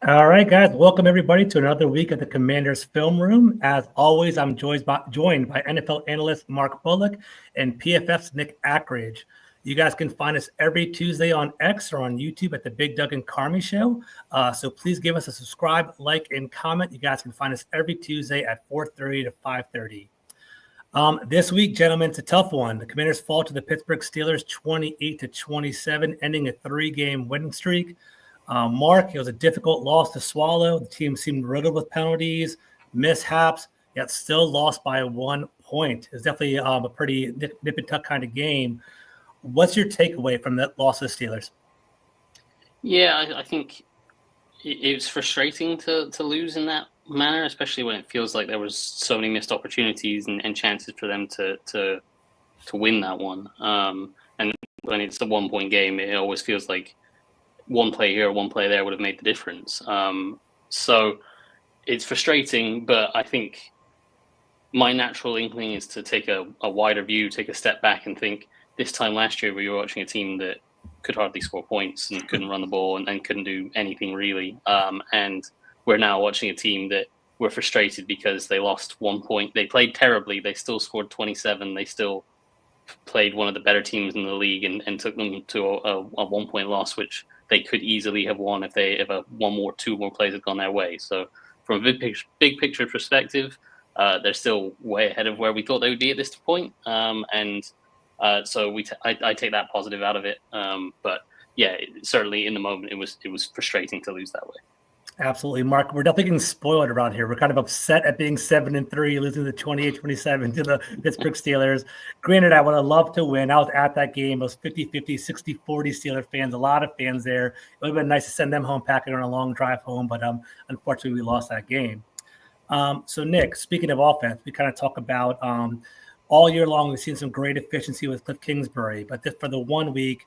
All right, guys. Welcome everybody to another week at the Commanders Film Room. As always, I'm joined by NFL analyst Mark Bullock and PFF's Nick Ackridge. You guys can find us every Tuesday on X or on YouTube at the Big Doug and Carmi Show. So please give us a subscribe, like, and comment. You guys can find us every Tuesday at 4:30 to 5:30. This week, gentlemen, it's a tough one. The Commanders fall to the Pittsburgh Steelers 28-27, ending a 3-game winning streak. Mark, it was a difficult loss to swallow. The team seemed riddled with penalties, mishaps, yet still lost by 1 point. It's definitely a pretty nip and tuck kind of game. What's your takeaway from that loss to the Steelers? Yeah, I think it's frustrating to lose in that manner, especially when it feels like there was so many missed opportunities and chances for them to win that one. And when it's a 1 point game, it always feels like one play here, one play there would have made the difference. So it's frustrating, but I think my natural inkling is to take a wider view, take a step back and think this time last year we were watching a team that could hardly score points and couldn't run the ball and couldn't do anything really. And we're now watching a team that we're frustrated because they lost 1 point. They played terribly. They still scored 27. They still played one of the better teams in the league and took them to a 1 point loss, which they could easily have won if two more plays had gone their way. So from a big picture perspective, they're still way ahead of where we thought they would be at this point. So I take that positive out of it. But yeah, certainly in the moment, it was frustrating to lose that way. Absolutely, Mark. We're definitely getting spoiled around here. We're kind of upset at being 7-3, losing the 28-27 to the Pittsburgh Steelers. Granted, I would have loved to win. I was at that game. It was 50-50, 60-40 Steeler fans, a lot of fans there. It would have been nice to send them home packing on a long drive home, but unfortunately, we lost that game. So, Nick, speaking of offense, we kind of talk about all year long, we've seen some great efficiency with Cliff Kingsbury, but for the 1 week,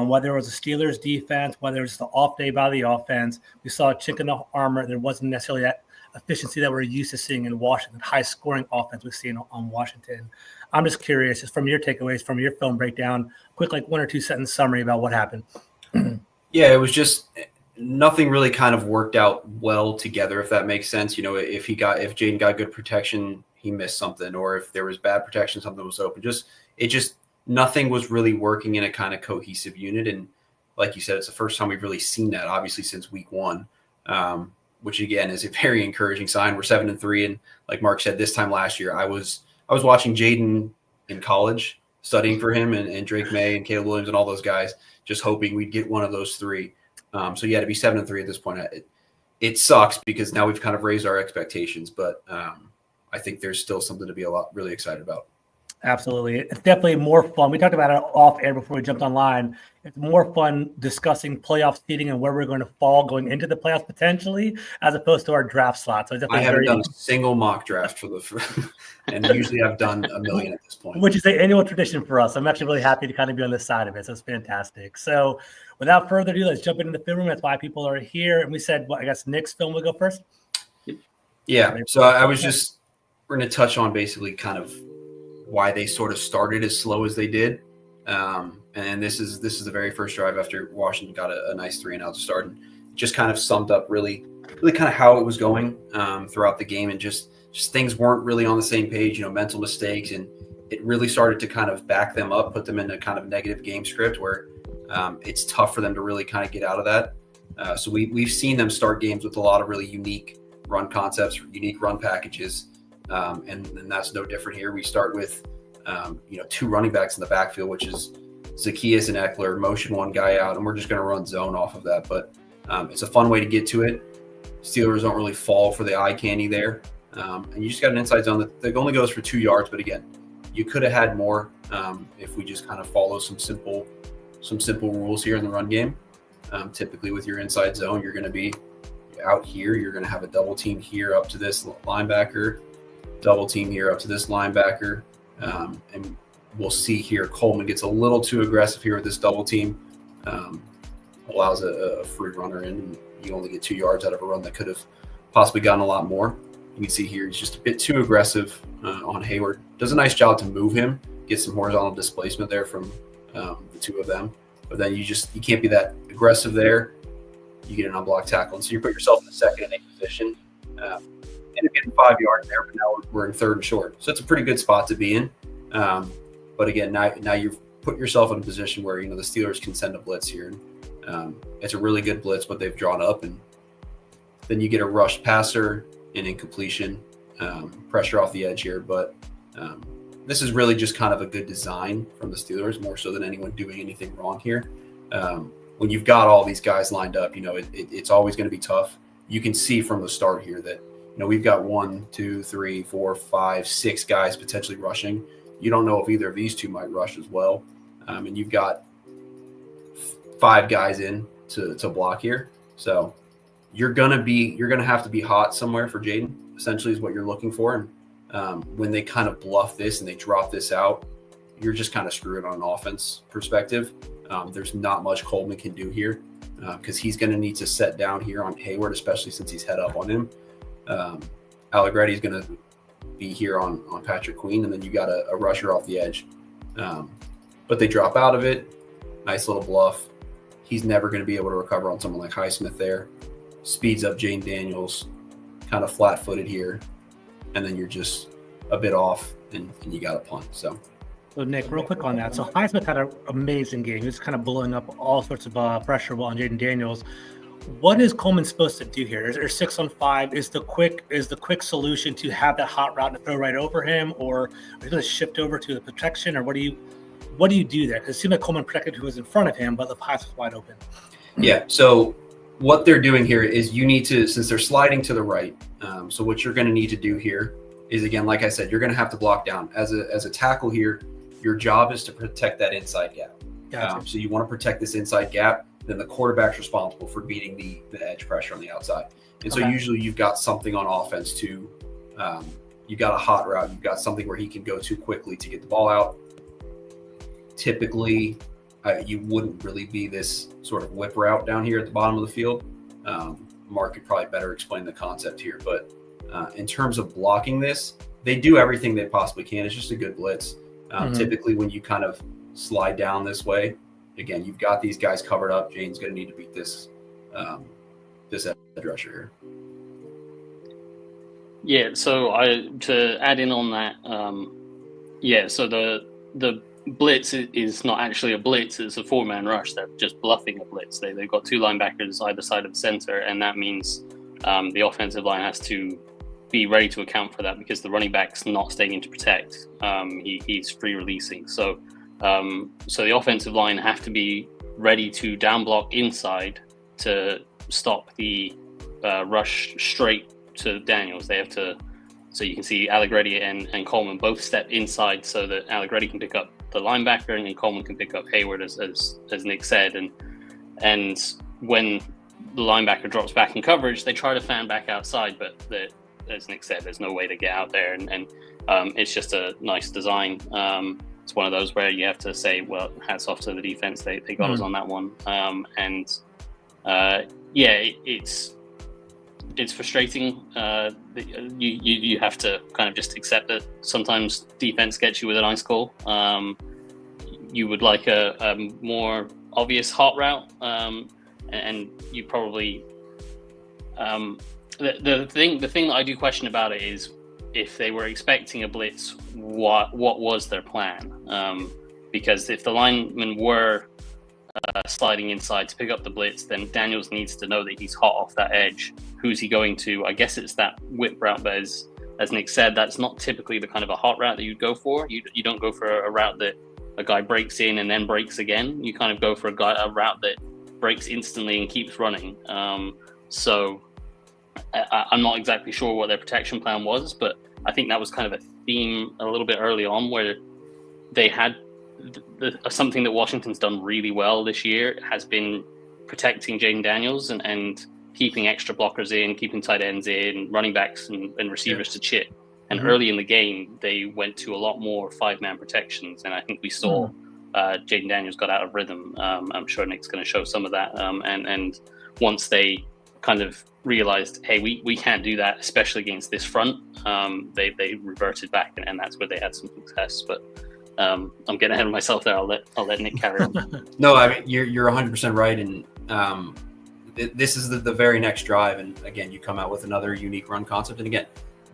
whether it was a Steelers defense, whether it was the off day by the offense, we saw a chink in the armor. There wasn't necessarily that efficiency that we're used to seeing in Washington, high-scoring offense we've seen on Washington. I'm just curious, just from your takeaways, from your film breakdown, quick, like 1 or 2 sentence summary about what happened. Yeah, it was just nothing really kind of worked out well together, if that makes sense. You know, if Jaden got good protection, he missed something, or if there was bad protection, something was open. Nothing was really working in a kind of cohesive unit. And like you said, it's the first time we've really seen that, obviously, since week 1, which, again, is a very encouraging sign. We're 7-3. And like Mark said, this time last year, I was watching Jaden in college, studying for him, and Drake May and Caleb Williams and all those guys, just hoping we'd get one of those 3. So, yeah, to be 7-3 at this point, it sucks because now we've kind of raised our expectations. But I think there's still something to be really excited about. Absolutely. It's definitely more fun. We talked about it off air before we jumped online. It's more fun discussing playoff seeding and where we're going to fall going into the playoffs potentially, as opposed to our draft slot. So I haven't done a single mock draft and usually I've done a million at this point. Which is the annual tradition for us. I'm actually really happy to kind of be on this side of it. So it's fantastic. So without further ado, let's jump into the film room. That's why people are here. And we said, I guess Nick's film will go first. Yeah. So we're going to touch on basically kind of why they sort of started as slow as they did. And this is the very first drive after Washington got a nice 3-and-out start, and just kind of summed up really kind of how it was going throughout the game, and just things weren't really on the same page, mental mistakes, and it really started to kind of back them up, put them in a kind of negative game script where it's tough for them to really kind of get out of that. So we've seen them start games with a lot of really unique run concepts, unique run packages. And that's no different here. We start with, 2 running backs in the backfield, which is Zaccheaus and Eckler, motion one guy out, and we're just going to run zone off of that. But it's a fun way to get to it. Steelers don't really fall for the eye candy there. And you just got an inside zone that only goes for 2 yards. But again, you could have had more if we just kind of follow some simple rules here in the run game. Typically with your inside zone, you're going to be out here. You're going to have a double team here up to this linebacker, double team here up to this linebacker. And we'll see here Coleman gets a little too aggressive here with this double team, allows a free runner in, and you only get 2 yards out of a run that could have possibly gotten a lot more. You can see here he's just a bit too aggressive on Hayward. Does a nice job to move him, get some horizontal displacement there from the two of them. But then you can't be that aggressive there. you get an unblocked tackle. And so you put yourself in the 2nd and 8th position. And getting 5 yards there, but now we're in 3rd and short. So it's a pretty good spot to be in. But again, now you've put yourself in a position where, the Steelers can send a blitz here. It's a really good blitz, what they've drawn up. And then you get a rushed passer and incompletion, pressure off the edge here. But this is really just kind of a good design from the Steelers, more so than anyone doing anything wrong here. When you've got all these guys lined up, it's always going to be tough. You can see from the start here that, we've got 1, 2, 3, 4, 5, 6 guys potentially rushing. You don't know if either of these two might rush as well. And you've got 5 guys in to block here. So you're going to have to be hot somewhere for Jaden, essentially is what you're looking for. And when they kind of bluff this and they drop this out, you're just kind of screwed on an offense perspective. There's not much Coleman can do here because he's going to need to set down here on Hayward, especially since he's head up on him. Allegretti's going to be here on Patrick Queen, and then you got a rusher off the edge. But they drop out of it. Nice little bluff. He's never going to be able to recover on someone like Highsmith there. Speeds up Jaden Daniels, kind of flat-footed here. And then you're just a bit off, and you got a punt. So Nick, real quick on that. So Highsmith had an amazing game. He was kind of blowing up all sorts of pressure on Jaden Daniels. What is Coleman supposed to do here? Is there 6 on 5? Is the quick solution to have that hot route to throw right over him, or are you going to shift over to the protection, or what do you do there? Because it seemed like Coleman protected who was in front of him, but the pass was wide open. Yeah. So what they're doing here is you need to, since they're sliding to the right. So what you're going to need to do here is, again, like I said, you're going to have to block down as a tackle here. Your job is to protect that inside gap. Gotcha. So you want to protect this inside gap. Then the quarterback's responsible for beating the edge pressure on the outside. And so usually you've got something on offense to, you've got a hot route. You've got something where he can go to quickly to get the ball out. Typically, you wouldn't really be this sort of whip route down here at the bottom of the field. Mark could probably better explain the concept here. But in terms of blocking this, they do everything they possibly can. It's just a good blitz. Typically, when you kind of slide down this way, again, you've got these guys covered up. Jaden's going to need to beat this edge rusher here. Yeah, so to add in on that, so the blitz is not actually a blitz, it's a 4-man rush. They're just bluffing a blitz. They've got 2 linebackers either side of the center, and that means the offensive line has to be ready to account for that because the running back's not staying in to protect. He's free releasing. So the offensive line have to be ready to down block inside to stop the rush straight to Daniels. They have to, so you can see Allegretti and Coleman both step inside so that Allegretti can pick up the linebacker and then Coleman can pick up Hayward, as Nick said. And when the linebacker drops back in coverage, they try to fan back outside, but as Nick said, there's no way to get out there, and it's just a nice design. It's one of those where you have to say, well, hats off to the defense. They got us on that one. It's frustrating. You have to kind of just accept that sometimes defense gets you with a nice call. You would like a more obvious hot route, and you probably the thing that I do question about it is if they were expecting a blitz, what was their plan? Because if the linemen were sliding inside to pick up the blitz, then Daniels needs to know that he's hot off that edge. Who's he going to? I guess it's that whip route, but as Nick said, that's not typically the kind of a hot route that you'd go for. You don't go for a route that a guy breaks in and then breaks again. You kind of go for a route that breaks instantly and keeps running. So I'm not exactly sure what their protection plan was, but I think that was kind of a theme a little bit early on where they had something that Washington's done really well this year has been protecting Jaden Daniels and keeping extra blockers in, keeping tight ends in, running backs and receivers to chip. And early in the game, they went to a lot more 5-man protections. And I think we saw Jaden Daniels got out of rhythm. I'm sure Nick's going to show some of that. And once they kind of realized, hey, we can't do that, especially against this front, they reverted back, and that's where they had some success. But I'm getting ahead of myself there. I'll let Nick carry on. No, I mean, you're 100% right. And this is the very next drive. And again, you come out with another unique run concept. And again,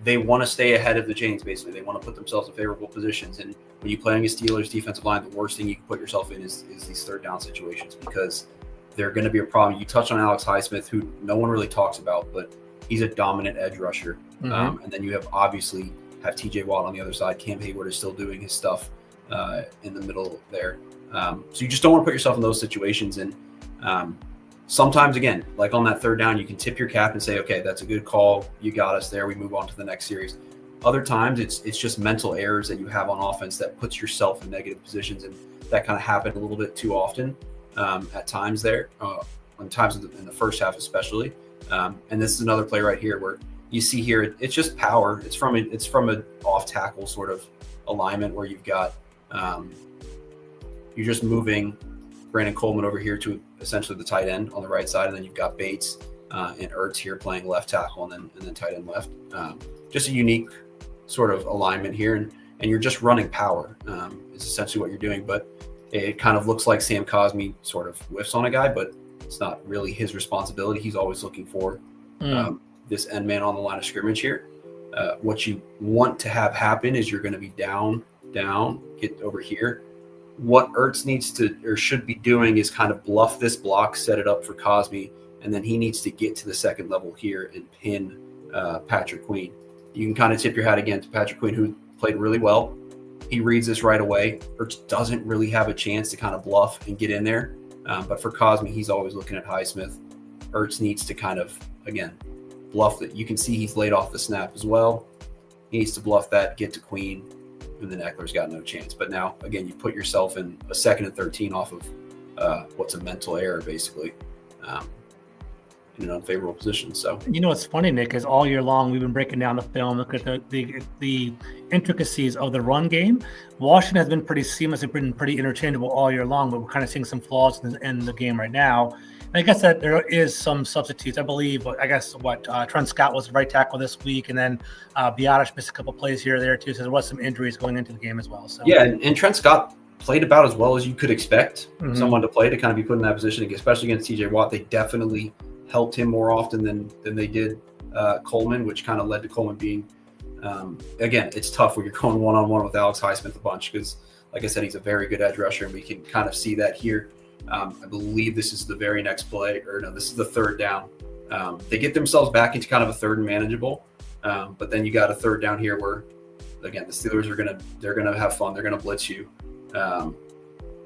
they want to stay ahead of the chains, basically. They want to put themselves in favorable positions. And when you play on a Steelers defensive line, the worst thing you can put yourself in is these third down situations, because they're going to be a problem. You touched on Alex Highsmith, who no one really talks about, but he's a dominant edge rusher. And then you have obviously have TJ Watt on the other side. Cam Hayward is still doing his stuff in the middle there. So you just don't want to put yourself in those situations. And sometimes, again, like on that third down, you can tip your cap and say, okay, that's a good call. You got us there. We move on to the next series. Other times it's just mental errors that you have on offense that puts yourself in negative positions. And that kind of happened a little bit too often at times there, on times in the first half especially. And this is another play right here where you see here, it's just power. It's from an off tackle sort of alignment where you've got, you're just moving Brandon Coleman over here to essentially the tight end on the right side, and then you've got Bates and Ertz here playing left tackle and then tight end left. Just a unique sort of alignment here, and you're just running power. It's essentially what you're doing, but it kind of looks like Sam Cosmi sort of whiffs on a guy, but it's not really his responsibility. He's always looking for this end man on the line of scrimmage here. What you want to have happen is you're going to be down, get over here. What Ertz needs to or should be doing is kind of bluff this block, set it up for Cosmi, and then he needs to get to the second level here and pin Patrick Queen. You can kind of tip your hat again to Patrick Queen, who played really well. He reads this right away. Ertz doesn't really have a chance to kind of bluff and get in there. But for Cosmi, he's always looking at Highsmith. Ertz needs to kind of, again, bluff that. You can see he's laid off the snap as well. He needs to bluff that, get to Queen, and then Eckler's got no chance. But now, again, you put yourself in a 2nd and 13 off of what's a mental error, basically, in an unfavorable position. So, you know what's funny, Nick, is all year long we've been breaking down the film, look at the intricacies of the run game. Washington has been pretty seamless and been pretty interchangeable all year long, but we're kind of seeing some flaws in the game right now. And I guess that there is some substitutes. I believe, Trent Scott was right tackle this week, and then Biadasz missed a couple plays here or there too. So there was some injuries going into the game as well. So yeah, and Trent Scott played about as well as you could expect someone to play, to kind of be put in that position, especially against TJ Watt. They definitely helped him more often than they did Coleman, which kind of led to Coleman being, again, it's tough when you're going one-on-one with Alex Highsmith a bunch, because, like I said, he's a very good edge rusher, and we can kind of see that here. I believe this is the very next play, or no, this is the third down. They get themselves back into kind of a third and manageable, but then you got a third down here where, again, the Steelers they're gonna have fun. They're gonna blitz you,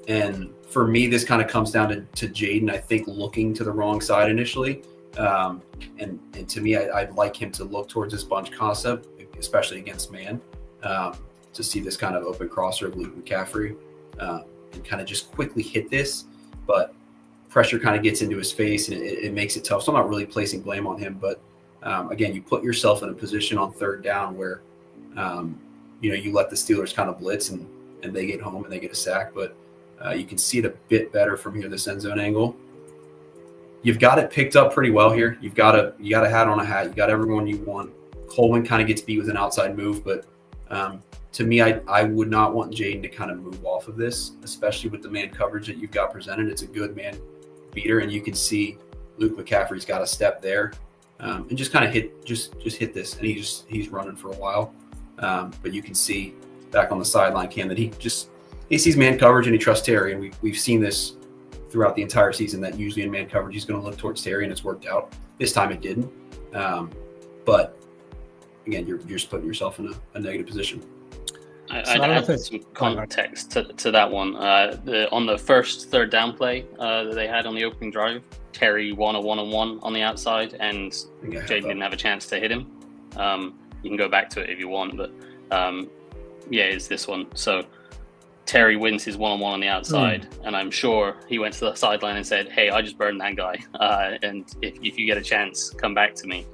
and for me, this kind of comes down to Jaden, I think, looking to the wrong side initially, and to me, I'd like him to look towards this bunch concept, especially against man, to see this kind of open crosser of Luke McCaffrey, and kind of just quickly hit this. But pressure kind of gets into his face, and it makes it tough. So I'm not really placing blame on him, but again, you put yourself in a position on third down where you let the Steelers kind of blitz and they get home and they get a sack. But you can see it a bit better from here, this end zone angle. You've got it picked up pretty well here. You got a hat on a hat. You got everyone you want. Coleman kind of gets beat with an outside move, but to me, I would not want Jaden to kind of move off of this, especially with the man coverage that you've got presented. It's a good man beater, and you can see Luke McCaffrey's got a step there, and just kind of hit hit this, and he's running for a while. But you can see back on the sideline cam that he sees man coverage and he trusts Terry, and we've seen this throughout the entire season that usually in man coverage he's going to look towards Terry, and it's worked out. This time it didn't, but again, you're just putting yourself in a negative position. I'd add some context to that one. On the first third down play that they had on the opening drive, Terry won a one-on-one on the outside, and Jaden didn't have a chance to hit him. You can go back to it if you want, but it's this one. So Terry wins his one-on-one on the outside, and I'm sure he went to the sideline and said, "Hey, I just burned that guy, and if you get a chance, come back to me."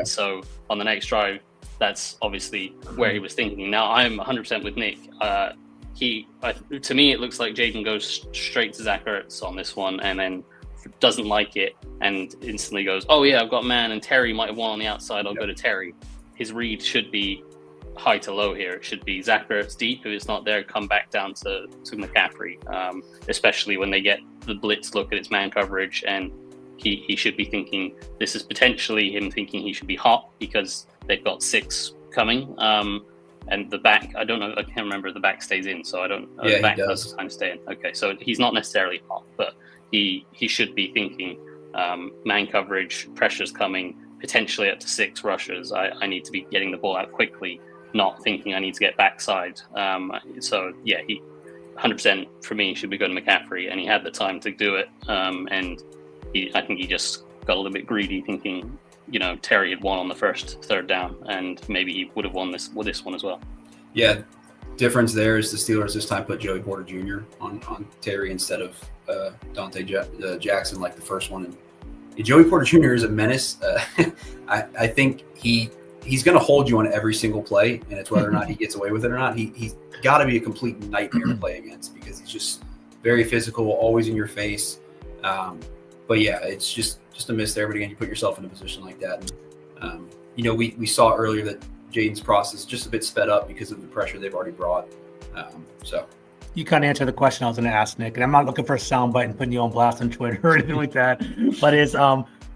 So on the next drive, that's obviously where he was thinking. Now, I'm 100% with Nick. To me, it looks like Jaden goes straight to Zach Ertz on this one, and then doesn't like it, and instantly goes, "Oh yeah, I've got man, and Terry might have won on the outside. I'll go to Terry." His read should be high to low here. It should be Zach Ertz deep. If it's not there, come back down to McCaffrey, especially when they get the blitz look at its man coverage, and he should be thinking this is potentially him thinking he should be hot because they've got 6 coming. And the back, I don't know, I can't remember if the back stays in, so I don't. Yeah, the back he does. does kind of stay in. Okay, so he's not necessarily hot, but he should be thinking man coverage, pressure's coming, potentially up to 6 rushers. I need to be getting the ball out quickly, not thinking I need to get backside. So yeah, he 100% for me should be going to McCaffrey, and he had the time to do it. And I think he just got a little bit greedy, thinking, Terry had won on the first third down, and maybe he would have won this one as well. Yeah, difference there is the Steelers this time put Joey Porter Jr. on Terry instead of Dante Jackson like the first one. And Joey Porter Jr. is a menace. I think he's going to hold you on every single play, and it's whether or not he gets away with it or not. He's got to be a complete nightmare to play against because he's just very physical, always in your face. But yeah, it's just a miss there. But again, you put yourself in a position like that. And, we saw earlier that Jaden's process is just a bit sped up because of the pressure they've already brought. So you kind of answered the question I was going to ask, Nick, and I'm not looking for a soundbite and putting you on blast on Twitter or anything like that. But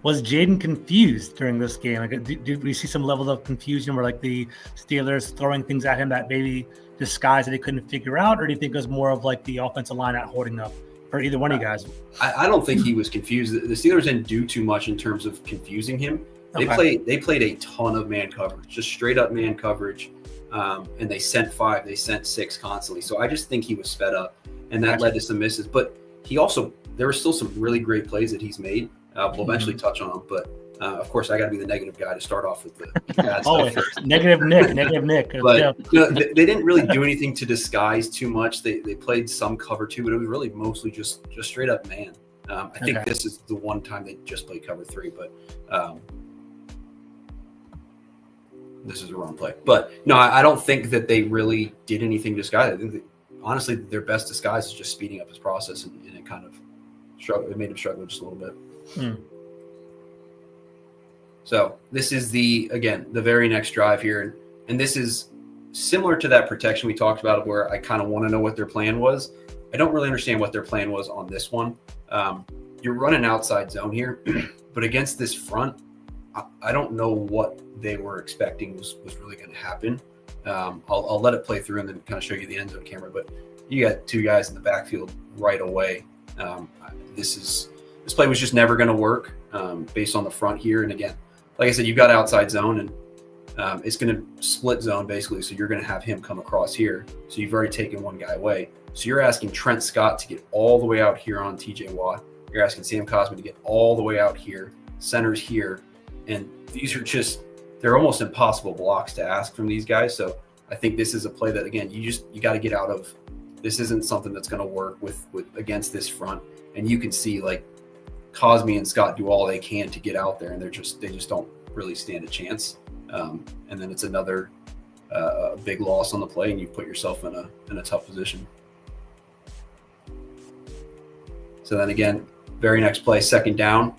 was Jaden confused during this game? Like, did we see some level of confusion where like the Steelers throwing things at him that maybe disguised that they couldn't figure out, or do you think it was more of like the offensive line not holding up for either one of you guys? I don't think he was confused. The Steelers didn't do too much in terms of confusing him. They played a ton of man coverage, just straight up man coverage, and they sent 5, they sent 6 constantly. So I just think he was sped up, and that led to some misses. But there were still some really great plays that he's made. We'll eventually touch on them, but of course I got to be the negative guy to start off with the bad stuff first. Negative Nick. But they didn't really do anything to disguise too much. They played some cover 2, but it was really mostly just straight up man. I think this is the one time they just played cover 3, but this is a wrong play. But no, I don't think that they really did anything to disguise. I think that, honestly, their best disguise is just speeding up his process, and it kind of it made him struggle just a little bit. So this is the very next drive here, and this is similar to that protection we talked about, where I kind of want to know what their plan was. I don't really understand what their plan was on this one. You're running outside zone here, but against this front, I don't know what they were expecting was really going to happen. I'll let it play through and then kind of show you the end zone camera, but you got 2 guys in the backfield right away. This play was just never going to work based on the front here. And again, like I said, you've got outside zone, and it's going to split zone basically. So you're going to have him come across here. So you've already taken one guy away. So you're asking Trent Scott to get all the way out here on TJ Watt. You're asking Sam Cosmi to get all the way out here. Center's here. And these are they're almost impossible blocks to ask from these guys. So I think this is a play that, again, you got to get out of. This isn't something that's going to work with against this front. And you can see like Cosmi and Scott do all they can to get out there, and they just don't really stand a chance. And then it's another big loss on the play, and you put yourself in a tough position. So then again, very next play, second down.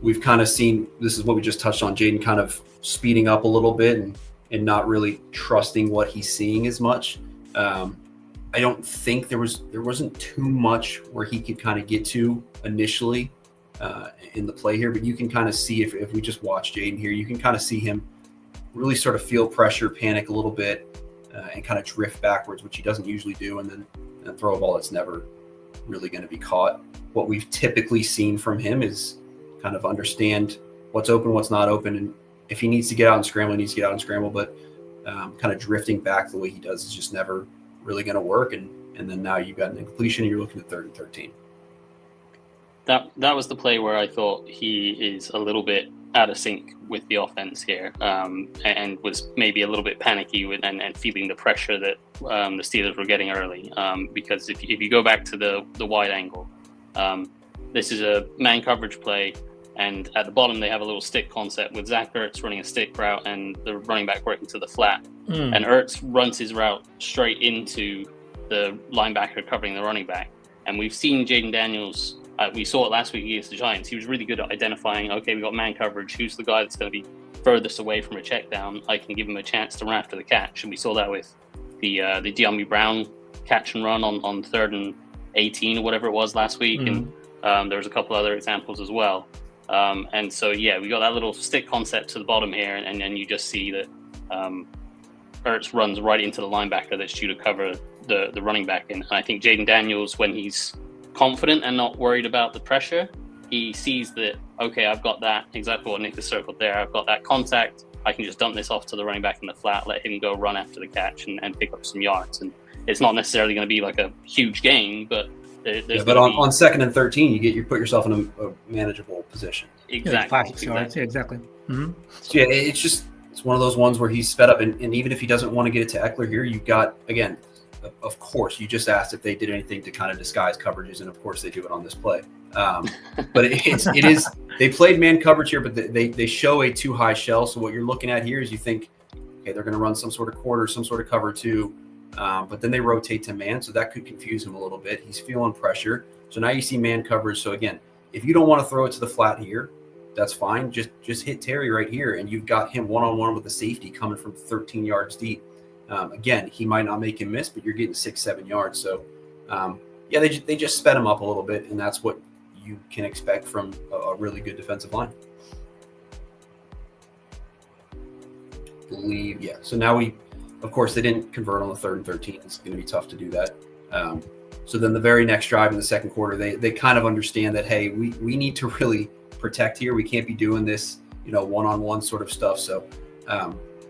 We've kind of seen, this is what we just touched on, Jaden kind of speeding up a little bit and not really trusting what he's seeing as much. I don't think there wasn't too much where he could kind of get to initially in the play here, but you can kind of see if we just watch Jaden here, you can kind of see him really sort of feel pressure, panic a little bit, and kind of drift backwards, which he doesn't usually do, and then throw a ball that's never really going to be caught. What we've typically seen from him is kind of understand what's open, what's not open, and if he needs to get out and scramble, he needs to get out and scramble, but kind of drifting back the way he does is just never really going to work, and then now you've got an incompletion, and you're looking at 3rd and 13. That was the play where I thought he is a little bit out of sync with the offense here, and was maybe a little bit panicky and feeling the pressure that the Steelers were getting early. Because if you go back to the wide angle, this is a man coverage play, and at the bottom they have a little stick concept with Zach Ertz running a stick route and the running back working to the flat. And Ertz runs his route straight into the linebacker covering the running back. And we've seen Jaden Daniels, we saw it last week against the Giants. He was really good at identifying, okay, we got man coverage. Who's the guy that's going to be furthest away from a check down? I can give him a chance to run after the catch. And we saw that with the De'Ami Brown catch and run on 3rd and 18 or whatever it was last week. And There was a couple other examples as well. And so, yeah, we got that little stick concept to the bottom here, and then you just see that Ertz runs right into the linebacker that's due to cover the running back. And I think Jaden Daniels, when he's confident and not worried about the pressure, he sees that, okay, I've got that, exactly what Nick has circled there. I've got that contact. I can just dump this off to the running back in the flat, let him go run after the catch and pick up some yards. And it's not necessarily going to be like a huge gain, but but on 2nd and 13, you put yourself in a manageable position. Exactly. 5, 6 yards. Yeah, exactly. Mm-hmm. So yeah, it's one of those ones where he's sped up, and even if he doesn't want to get it to Eckler here, you've got, again, of course, you just asked if they did anything to kind of disguise coverages, and of course they do it on this play. But it is they played man coverage here, but they show a too high shell. So what you're looking at here is you think, okay, they're going to run some sort of quarter, some sort of cover 2, but then they rotate to man, so that could confuse him a little bit. He's feeling pressure, so now you see man coverage. So again, if you don't want to throw it to the flat here, that's fine. Just hit Terry right here, and you've got him one-on-one with a safety coming from 13 yards deep. Again, he might not make him miss, but you're getting 6-7 yards. So, yeah, they just sped him up a little bit, and that's what you can expect from a really good defensive line. Yeah. So now of course, they didn't convert on the 3rd and 13. It's going to be tough to do that. So then the very next drive in the second quarter, they kind of understand that, hey, we need to really protect here. We can't be doing this, one-on-one sort of stuff. So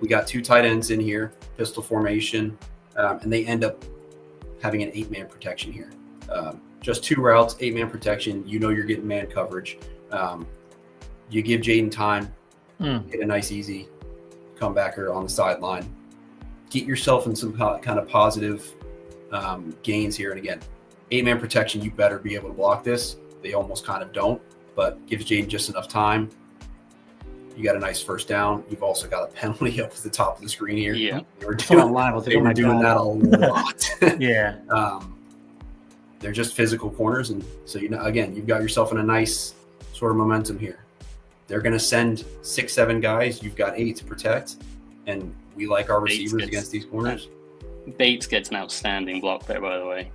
we got 2 tight ends in here, pistol formation, and they end up having an 8-man protection here. Just 2 routes, 8-man protection. You're getting man coverage. You give Jaden time, get a nice, easy comebacker on the sideline. Get yourself in some kind of positive gains here. And again, 8-man protection, you better be able to block this. They almost kind of don't, but gives Jaden just enough time. You got a nice first down. You've also got a penalty up at the top of the screen here. Yeah. They were doing that a lot. Yeah. They're just physical corners. And so, again, you've got yourself in a nice sort of momentum here. They're going to send 6-7 guys. You've got 8 to protect. And we like our receivers against these corners. Bates gets an outstanding block there, by the way.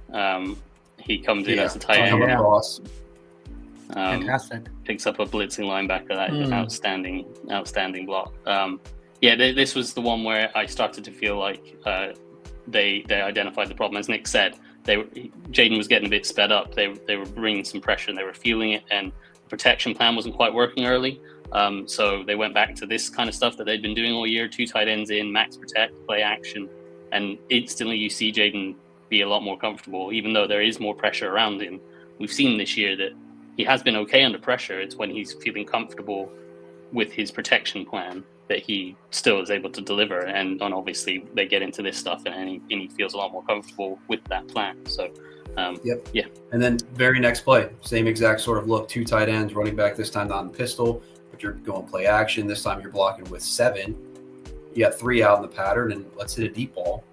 He comes in as a tight end. Across. Fantastic. Picks up a blitzing linebacker. That is an outstanding block. This was the one where I started to feel like they identified the problem. As Nick said, Jaden was getting a bit sped up. They were bringing some pressure and they were feeling it, and the protection plan wasn't quite working early. So they went back to this kind of stuff that they'd been doing all year: 2 tight ends in, max protect, play action, and instantly you see Jaden be a lot more comfortable, even though there is more pressure around him. We've seen this year that he has been okay under pressure. It's when he's feeling comfortable with his protection plan that he still is able to deliver. And obviously they get into this stuff and he feels a lot more comfortable with that plan. So, yeah. And then very next play, same exact sort of look, 2 tight ends, running back, this time not in pistol, but you're going play action. This time you're blocking with 7. You got 3 out in the pattern, and let's hit a deep ball.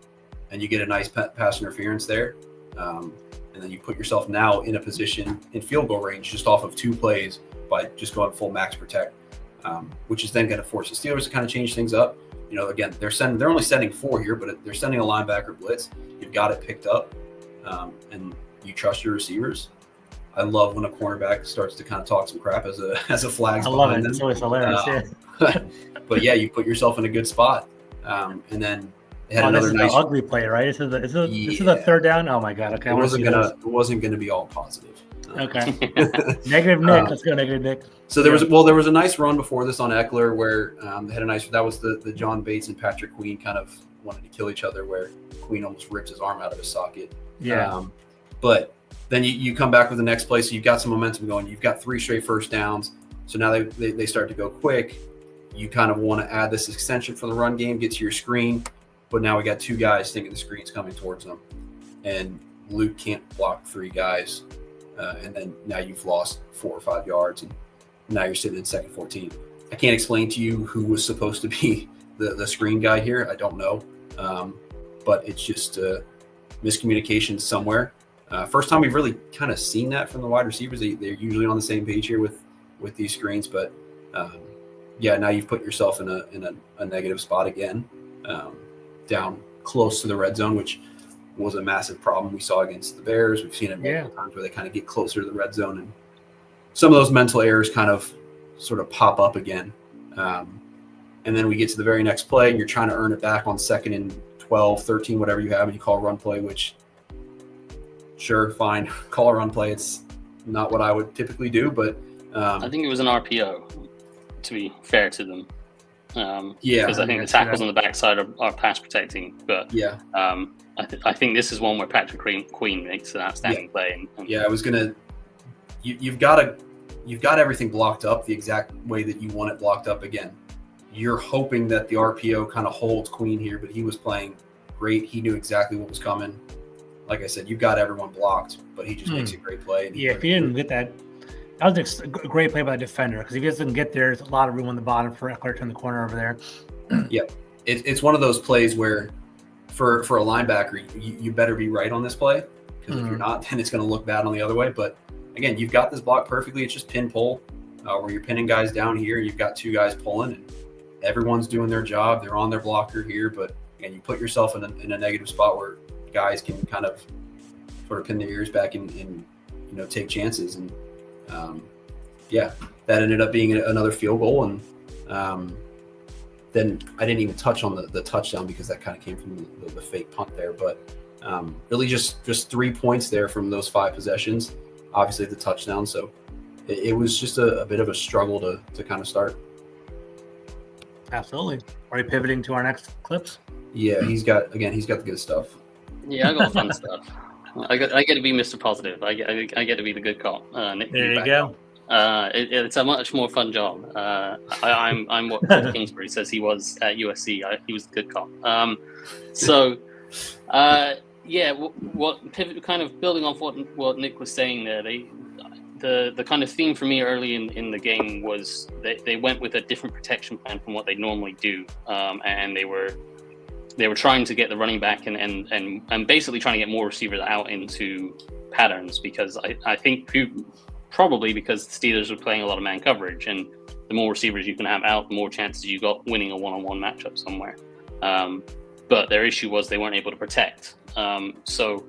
And you get a nice pass interference there. And then you put yourself now in a position in field goal range just off of 2 plays by just going full max protect, which is then going to force the Steelers to kind of change things up. Again, they're only sending 4 here, but they're sending a linebacker blitz. You've got it picked up, and you trust your receivers. I love when a cornerback starts to kind of talk some crap as a flag. I love it. It's always hilarious. But yeah, you put yourself in a good spot, and then. Had another nice ugly play, right? This is the 3rd down. Oh my god! Okay, it wasn't gonna be all positive. Okay, negative Nick. Let's go negative Nick. So there was a nice run before this on Eckler where they had a nice. That was the John Bates and Patrick Queen kind of wanted to kill each other, where Queen almost ripped his arm out of his socket. Yeah. But then you come back with the next play, so you've got some momentum going. You've got 3 straight first downs. So now they start to go quick. You kind of want to add this extension for the run game, get to your screen. But now we got 2 guys thinking the screen's coming towards them, and Luke can't block 3 guys, and then now you've lost 4 or 5 yards, and now you're sitting in 2nd 14. I can't explain to you who was supposed to be the screen guy here. I don't know, but it's just miscommunication somewhere. First time we've really kind of seen that from the wide receivers. They're usually on the same page here with these screens, but now you've put yourself in a negative spot again. Down close to the red zone, which was a massive problem we saw against the Bears. We've seen it multiple times where they kind of get closer to the red zone some of those mental errors kind of sort of pop up again. And then we get to the very next play, and you're trying to earn it back on 2nd and 12, 13, whatever you have, and you call a run play, which, sure, fine, call a run play. It's not what I would typically do, but I think it was an RPO, to be fair to them. Because I think the tackles on the backside are pass protecting, but yeah, I think this is one where Patrick Queen makes an outstanding play. Yeah, I was gonna. You've got everything blocked up the exact way that you want it blocked up. Again, you're hoping that the RPO kind of holds Queen here, but he was playing great. He knew exactly what was coming. Like I said, you've got everyone blocked, but he just makes a great play. Yeah, if he didn't get that. That was a great play by the defender, because if he doesn't get there, there's a lot of room on the bottom for Eckler to turn the corner over there. Yep. It's one of those plays where for a linebacker, you better be right on this play, because if you're not, then it's going to look bad on the other way. But again, you've got this block perfectly. It's just pin pull, where you're pinning guys down here. You've got 2 guys pulling, and everyone's doing their job. They're on their blocker here, but again, you put yourself in a negative spot where guys can kind of sort of pin their ears back and take chances. And that ended up being another field goal. And then I didn't even touch on the touchdown, because that kind of came from the fake punt there. But really just 3 points there from those 5 possessions, obviously the touchdown. So it was just a bit of a struggle to kind of start. Absolutely. Are we pivoting to our next clips? Yeah, he's got the good stuff. Yeah, I got fun stuff. I get to be Mr. Positive. I get to be the good cop. Nick, there you go. It's a much more fun job. I'm what Cliff Kingsbury says he was at USC. He was the good cop. What pivot, kind of building off what Nick was saying there. The kind of theme for me early in the game was they went with a different protection plan from what they normally do, and they were trying to get the running back and basically trying to get more receivers out into patterns, because I think probably because the Steelers were playing a lot of man coverage, and the more receivers you can have out, the more chances you got winning a one-on-one matchup somewhere. But their issue was they weren't able to protect. So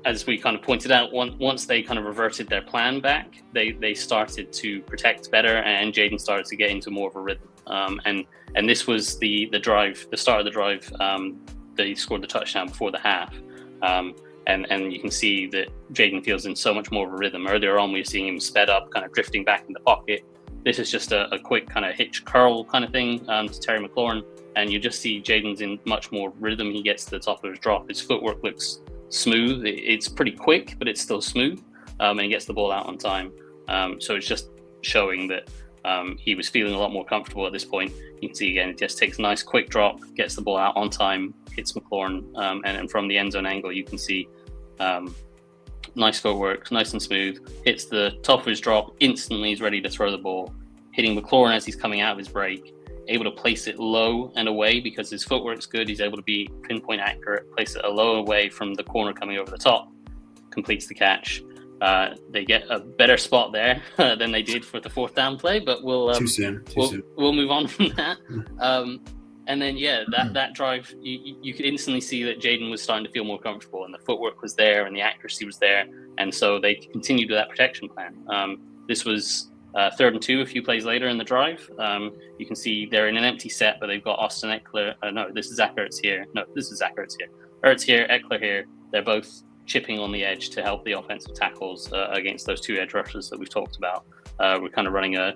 as we kind of pointed out, once they kind of reverted their plan back, they started to protect better, and Jayden started to get into more of a rhythm. And this was the start of the drive. They scored the touchdown before the half. And you can see that Jayden Fields in so much more of a rhythm. Earlier on, we were seeing him sped up, kind of drifting back in the pocket. This is just a quick kind of hitch curl kind of thing to Terry McLaurin. And you just see Jayden's in much more rhythm. He gets to the top of his drop. His footwork looks smooth. It's pretty quick, but it's still smooth. And he gets the ball out on time. So it's just showing that he was feeling a lot more comfortable at this point. You can see again, it just takes a nice quick drop, gets the ball out on time, hits McLaurin, and from the end zone angle, you can see nice footwork, nice and smooth, hits the top of his drop, instantly he's ready to throw the ball, hitting McLaurin as he's coming out of his break, able to place it low and away because his footwork's good. He's able to be pinpoint accurate, place it a low away from the corner coming over the top, completes the catch. They get a better spot there than they did for the 4th down play, but we'll move on from that. And then that drive, you could instantly see that Jayden was starting to feel more comfortable, and the footwork was there, and the accuracy was there, and so they continued with that protection plan. This was 3rd and 2 a few plays later in the drive. You can see they're in an empty set, but they've got Austin Eckler. This is Zach Ertz here. Ertz here, Eckler here. They're both chipping on the edge to help the offensive tackles against those 2 edge rushers that we've talked about. We're kind of running a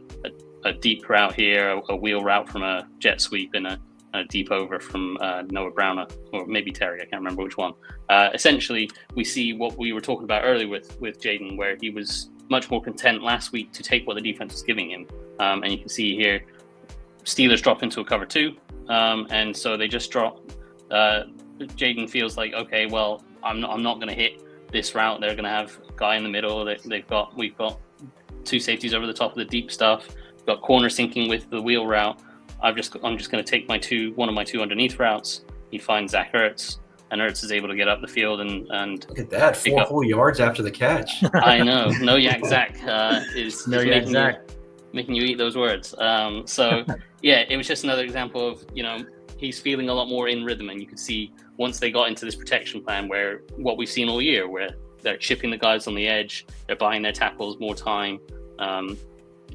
deep route here, a wheel route from a jet sweep, and a deep over from Noah Brown, or maybe Terry, I can't remember which one. Essentially, we see what we were talking about earlier with Jayden, where he was much more content last week to take what the defense was giving him. And you can see here, Steelers drop into a cover 2, and so they just drop. Jayden feels like, okay, well, I'm not going to hit this route. They're going to have a guy in the middle. We've got 2 safeties over the top of the deep stuff. We've got corner sinking with the wheel route. I'm just going to take one of my 2 underneath routes. He finds Zach Ertz, and Ertz is able to get up the field and look at that, 4 whole yards after the catch. I know, no yak Zach is no yak Zach making you eat those words. So yeah, it was just another example of he's feeling a lot more in rhythm, and you could see once they got into this protection plan, where what we've seen all year, where they're chipping the guys on the edge, they're buying their tackles more time.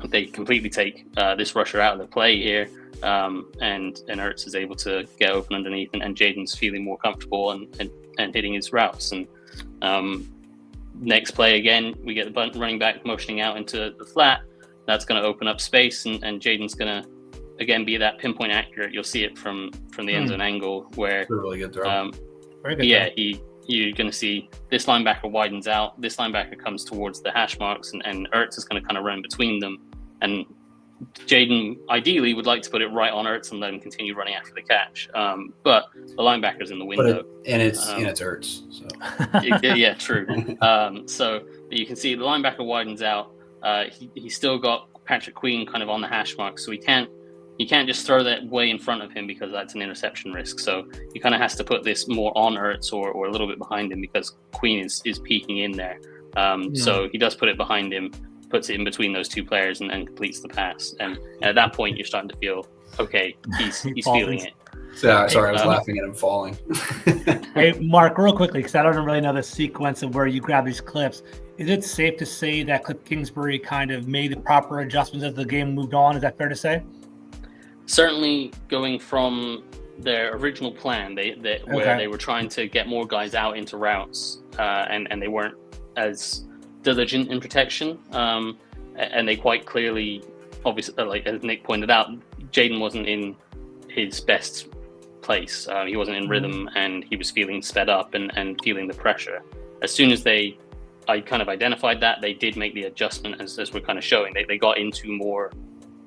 They completely take this rusher out of the play here, and Ertz is able to get open underneath, and Jaden's feeling more comfortable and hitting his routes. And next play again, we get the running back motioning out into the flat. That's going to open up space, and Jaden's going to again be that pinpoint accurate. You'll see it from the end zone angle where That's a really good throw. Very good. yeah, you're going to see this linebacker widens out. This linebacker comes towards the hash marks, and Ertz is going to kind of run between them. And Jaden ideally would like to put it right on Ertz and let him continue running after the catch. But the linebacker's in the window. It's Ertz. So. Yeah, true. So you can see the linebacker widens out. He's still got Patrick Queen kind of on the hash mark, so you can't just throw that way in front of him because that's an interception risk. So he kind of has to put this more on Ertz or a little bit behind him because Queen is peeking in there. So he does put it behind him, puts it in between those two players, and completes the pass. And at that point, you're starting to feel, okay, he's feeling it. So, sorry, I was laughing at him falling. Hey, Mark, real quickly, because I don't really know the sequence of where you grab these clips. Is it safe to say that Cliff Kingsbury kind of made the proper adjustments as the game moved on? Is that fair to say? Certainly going from their original plan, where they were trying to get more guys out into routes, and they weren't as diligent in protection, and they quite clearly, obviously, like as Nick pointed out, Jaden wasn't in his best place. He wasn't in rhythm, and he was feeling sped up and feeling the pressure. As soon as I kind of identified that, they did make the adjustment as we're kind of showing. They got into more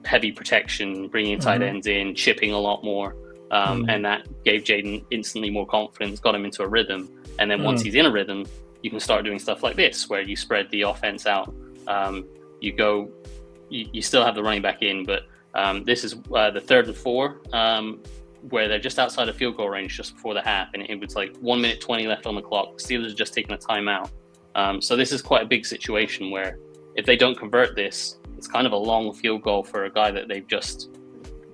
heavy protection, bringing tight ends in, chipping a lot more, and that gave Jaden instantly more confidence, got him into a rhythm. And then once he's in a rhythm, you can start doing stuff like this, where you spread the offense out. You still have the running back in, but this is the 3rd and 4, where they're just outside of field goal range just before the half, and it was like 1 minute 20 left on the clock. Steelers have just taken a timeout. So this is quite a big situation where if they don't convert this, it's kind of a long field goal for a guy that they've just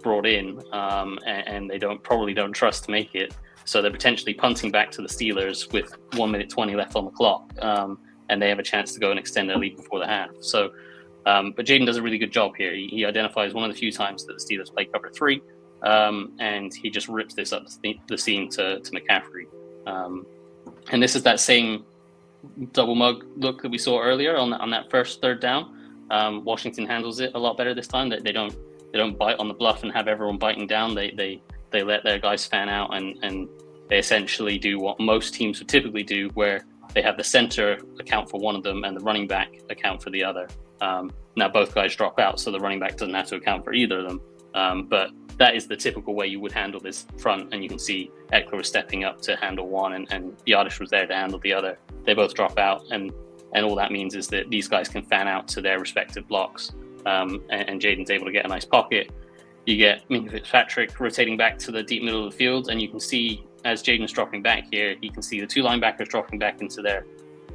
brought in, and they probably don't trust to make it. So they're potentially punting back to the Steelers with 1 minute 20 left on the clock, and they have a chance to go and extend their lead before the half. So, but Jaden does a really good job here. He identifies one of the few times that the Steelers play cover 3, and he just rips this up the seam to McCaffrey. And this is that same double mug look that we saw earlier on that first 3rd down. Washington handles it a lot better this time. They don't bite on the bluff and have everyone biting down. They let their guys fan out, and they essentially do what most teams would typically do, where they have the center account for one of them and the running back account for the other. Now both guys drop out, so the running back doesn't have to account for either of them. But that is the typical way you would handle this front, and you can see Eckler was stepping up to handle one, and Biadasz was there to handle the other. They both drop out, and all that means is that these guys can fan out to their respective blocks, and Jaden's able to get a nice pocket. You get Minkah Fitzpatrick rotating back to the deep middle of the field, and you can see as Jaden's dropping back here, you can see the 2 linebackers dropping back into their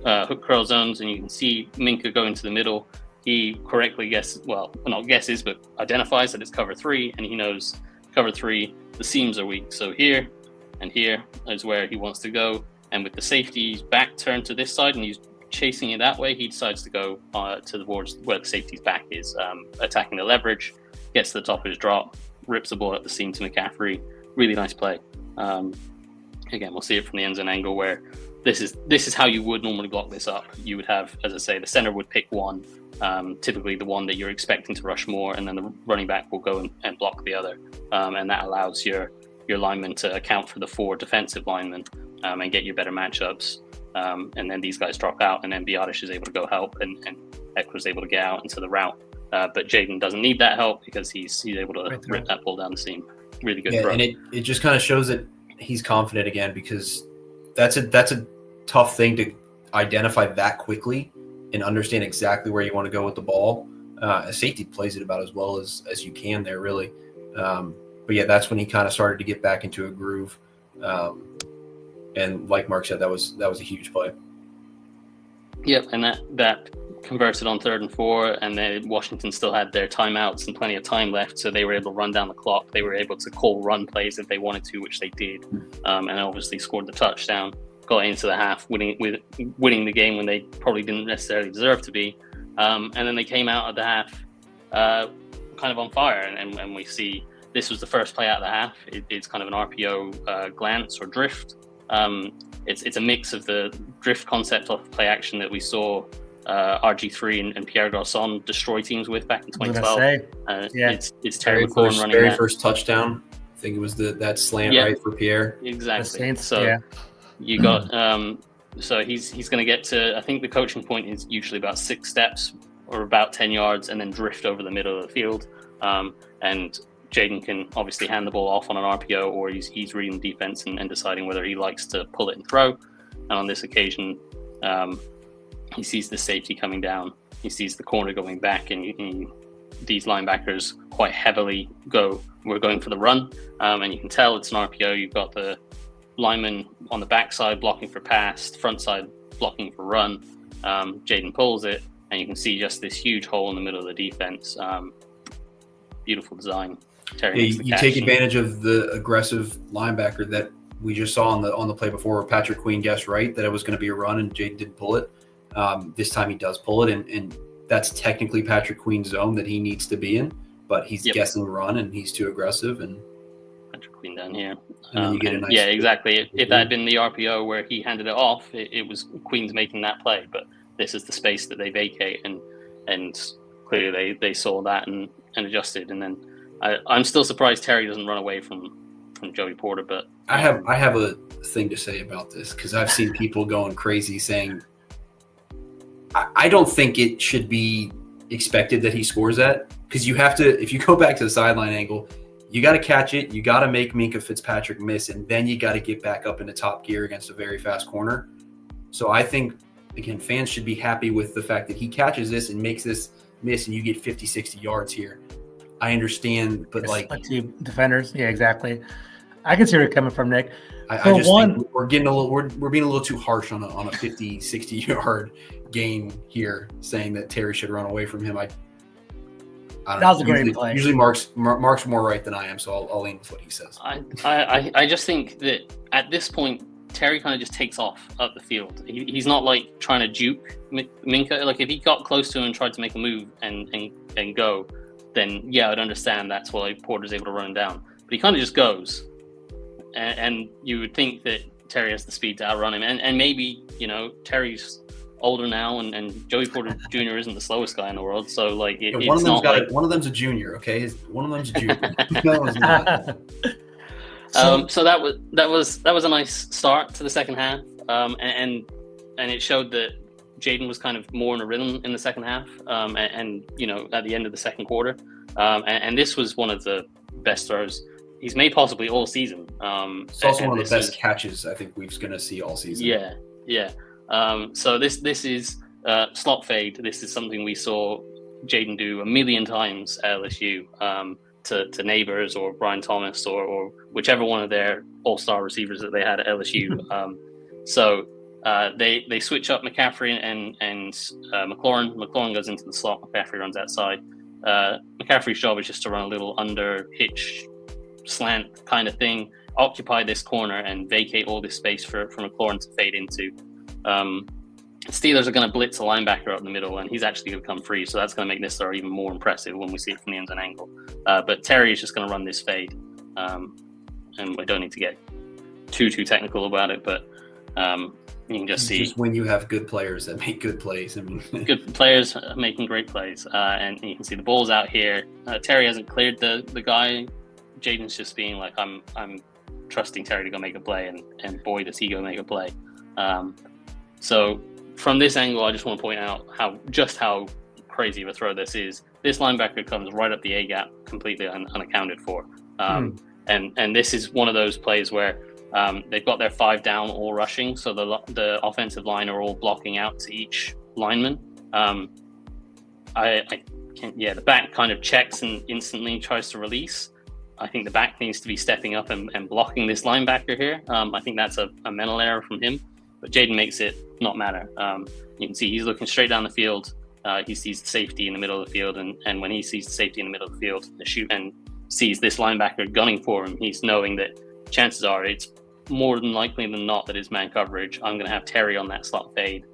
hook curl zones, and you can see Minkah go into the middle. He correctly identifies that it's cover 3, and he knows cover 3, the seams are weak. So here and here is where he wants to go. And with the safety's back turned to this side and he's chasing it that way, he decides to go towards where the safety's back is, attacking the leverage, gets to the top of his drop, rips the ball at the seam to McCaffrey. Really nice play. Again, we'll see it from the end zone angle where this is how you would normally block this up. You would have, as I say, the center would pick one, typically the one that you're expecting to rush more, and then the running back will go and block the other. And that allows your linemen to account for the 4 defensive linemen and get you better matchups. And then these guys drop out, and then Biadasz is able to go help, and Eckler's able to get out into the route. But Jaden doesn't need that help because he's able to rip that ball down the seam. Really good throw. And it just kind of shows that he's confident again, because that's a tough thing to identify that quickly and understand exactly where you want to go with the ball. A safety plays it about as well as you can there, really. But yeah, that's when he kind of started to get back into a groove. And like Mark said, that was a huge play. Yep, and that converted on 3rd and 4, and then Washington still had their timeouts and plenty of time left, so they were able to run down the clock. They were able to call run plays if they wanted to, which they did, and obviously scored the touchdown, got into the half, winning the game when they probably didn't necessarily deserve to be. And then they came out of the half kind of on fire, and we see this was the first play out of the half. It's kind of an RPO glance or drift. It's a mix of the drift concept of play action that we saw RG3 and Pierre Garçon destroy teams with back in 2012. It's Terry McLaurin running very that. first touchdown. I think it was that slant right for Pierre. Exactly. You got so he's going to get to, I think the coaching point is usually about 6 steps or about 10 yards and then drift over the middle of the field. And Jayden can obviously hand the ball off on an RPO, or he's reading the defense and deciding whether he likes to pull it and throw. And on this occasion, he sees the safety coming down. He sees the corner going back, and these linebackers quite heavily we're going for the run. And you can tell it's an RPO. You've got the lineman on the backside blocking for pass, front side blocking for run. Jayden pulls it, and you can see just this huge hole in the middle of the defense. Beautiful design. Terry you take advantage of the aggressive linebacker that we just saw on the play before, where Patrick Queen guessed right that it was going to be a run and Jayden didn't pull it. This time he does pull it, and that's technically Patrick Queen's zone that he needs to be in, but he's guessing run and he's too aggressive. And Patrick Queen down here. And you get a nice exactly. If that had been the RPO where he handed it off, it was Queen's making that play, but this is the space that they vacate, and clearly they saw that and adjusted. And then I'm still surprised Terry doesn't run away from Joey Porter, but I have a thing to say about this, because I've seen people going crazy saying I don't think it should be expected that he scores that, because you have to, if you go back to the sideline angle, you got to catch it, you got to make Minkah Fitzpatrick miss, and then you got to get back up into top gear against a very fast corner. So I think, again, fans should be happy with the fact that he catches this and makes this miss, and you get 50, 60 yards here. I understand, but two defenders, yeah, exactly. I can see where you're coming from, Nick. I just think we're being a little too harsh on a 50, 60 yard gain here, saying that Terry should run away from him. I don't know. That was a great play. Usually Mark's more right than I am, so I'll lean with what he says. I just think that at this point, Terry kind of just takes off up the field. He's not like trying to juke Minkah. Like if he got close to him and tried to make a move and go, then yeah, I'd understand that's why Porter's able to run him down. But he kind of just goes, and you would think that Terry has the speed to outrun him. And maybe, Terry's older now, and Joey Porter Jr. isn't the slowest guy in the world. So like, one of them's a junior, okay? One of them's a junior. No one's not. So that was a nice start to the second half, and it showed that Jayden was kind of more in a rhythm in the second half, and at the end of the second quarter, and this was one of the best throws he's made possibly all season. It's also one of the best catches I think we're going to see all season. Yeah. So this is slot fade. This is something we saw Jayden do a million times at LSU. To Neighbors or Brian Thomas or whichever one of their all-star receivers that they had at LSU. So they switch up McCaffrey and McLaurin. McLaurin goes into the slot. McCaffrey runs outside. McCaffrey's job is just to run a little under hitch slant kind of thing, occupy this corner and vacate all this space for McLaurin to fade into. Steelers are going to blitz a linebacker up the middle, and he's actually going to come free. So that's going to make this throw even more impressive when we see it from the end zone angle. But Terry is just going to run this fade, and we don't need to get too technical about it. But you can just see when you have good players that make good plays. I mean, good players making great plays, and you can see the ball's out here. Terry hasn't cleared the guy. Jayden's just being like, I'm trusting Terry to go make a play, and boy does he go make a play. So from this angle, I just want to point out how crazy of a throw this is. This linebacker comes right up the A gap, completely unaccounted for. And this is one of those plays where they've got their 5 down, all rushing, so the offensive line are all blocking out to each lineman. The back kind of checks and instantly tries to release. I think the back needs to be stepping up and blocking this linebacker here. I think that's a mental error from him. But Jayden makes it not matter. You can see he's looking straight down the field. He sees the safety in the middle of the field, and when he sees the safety in the middle of the field, and sees this linebacker gunning for him, he's knowing that chances are it's more than likely than not that it's man coverage. I'm going to have Terry on that slot fade,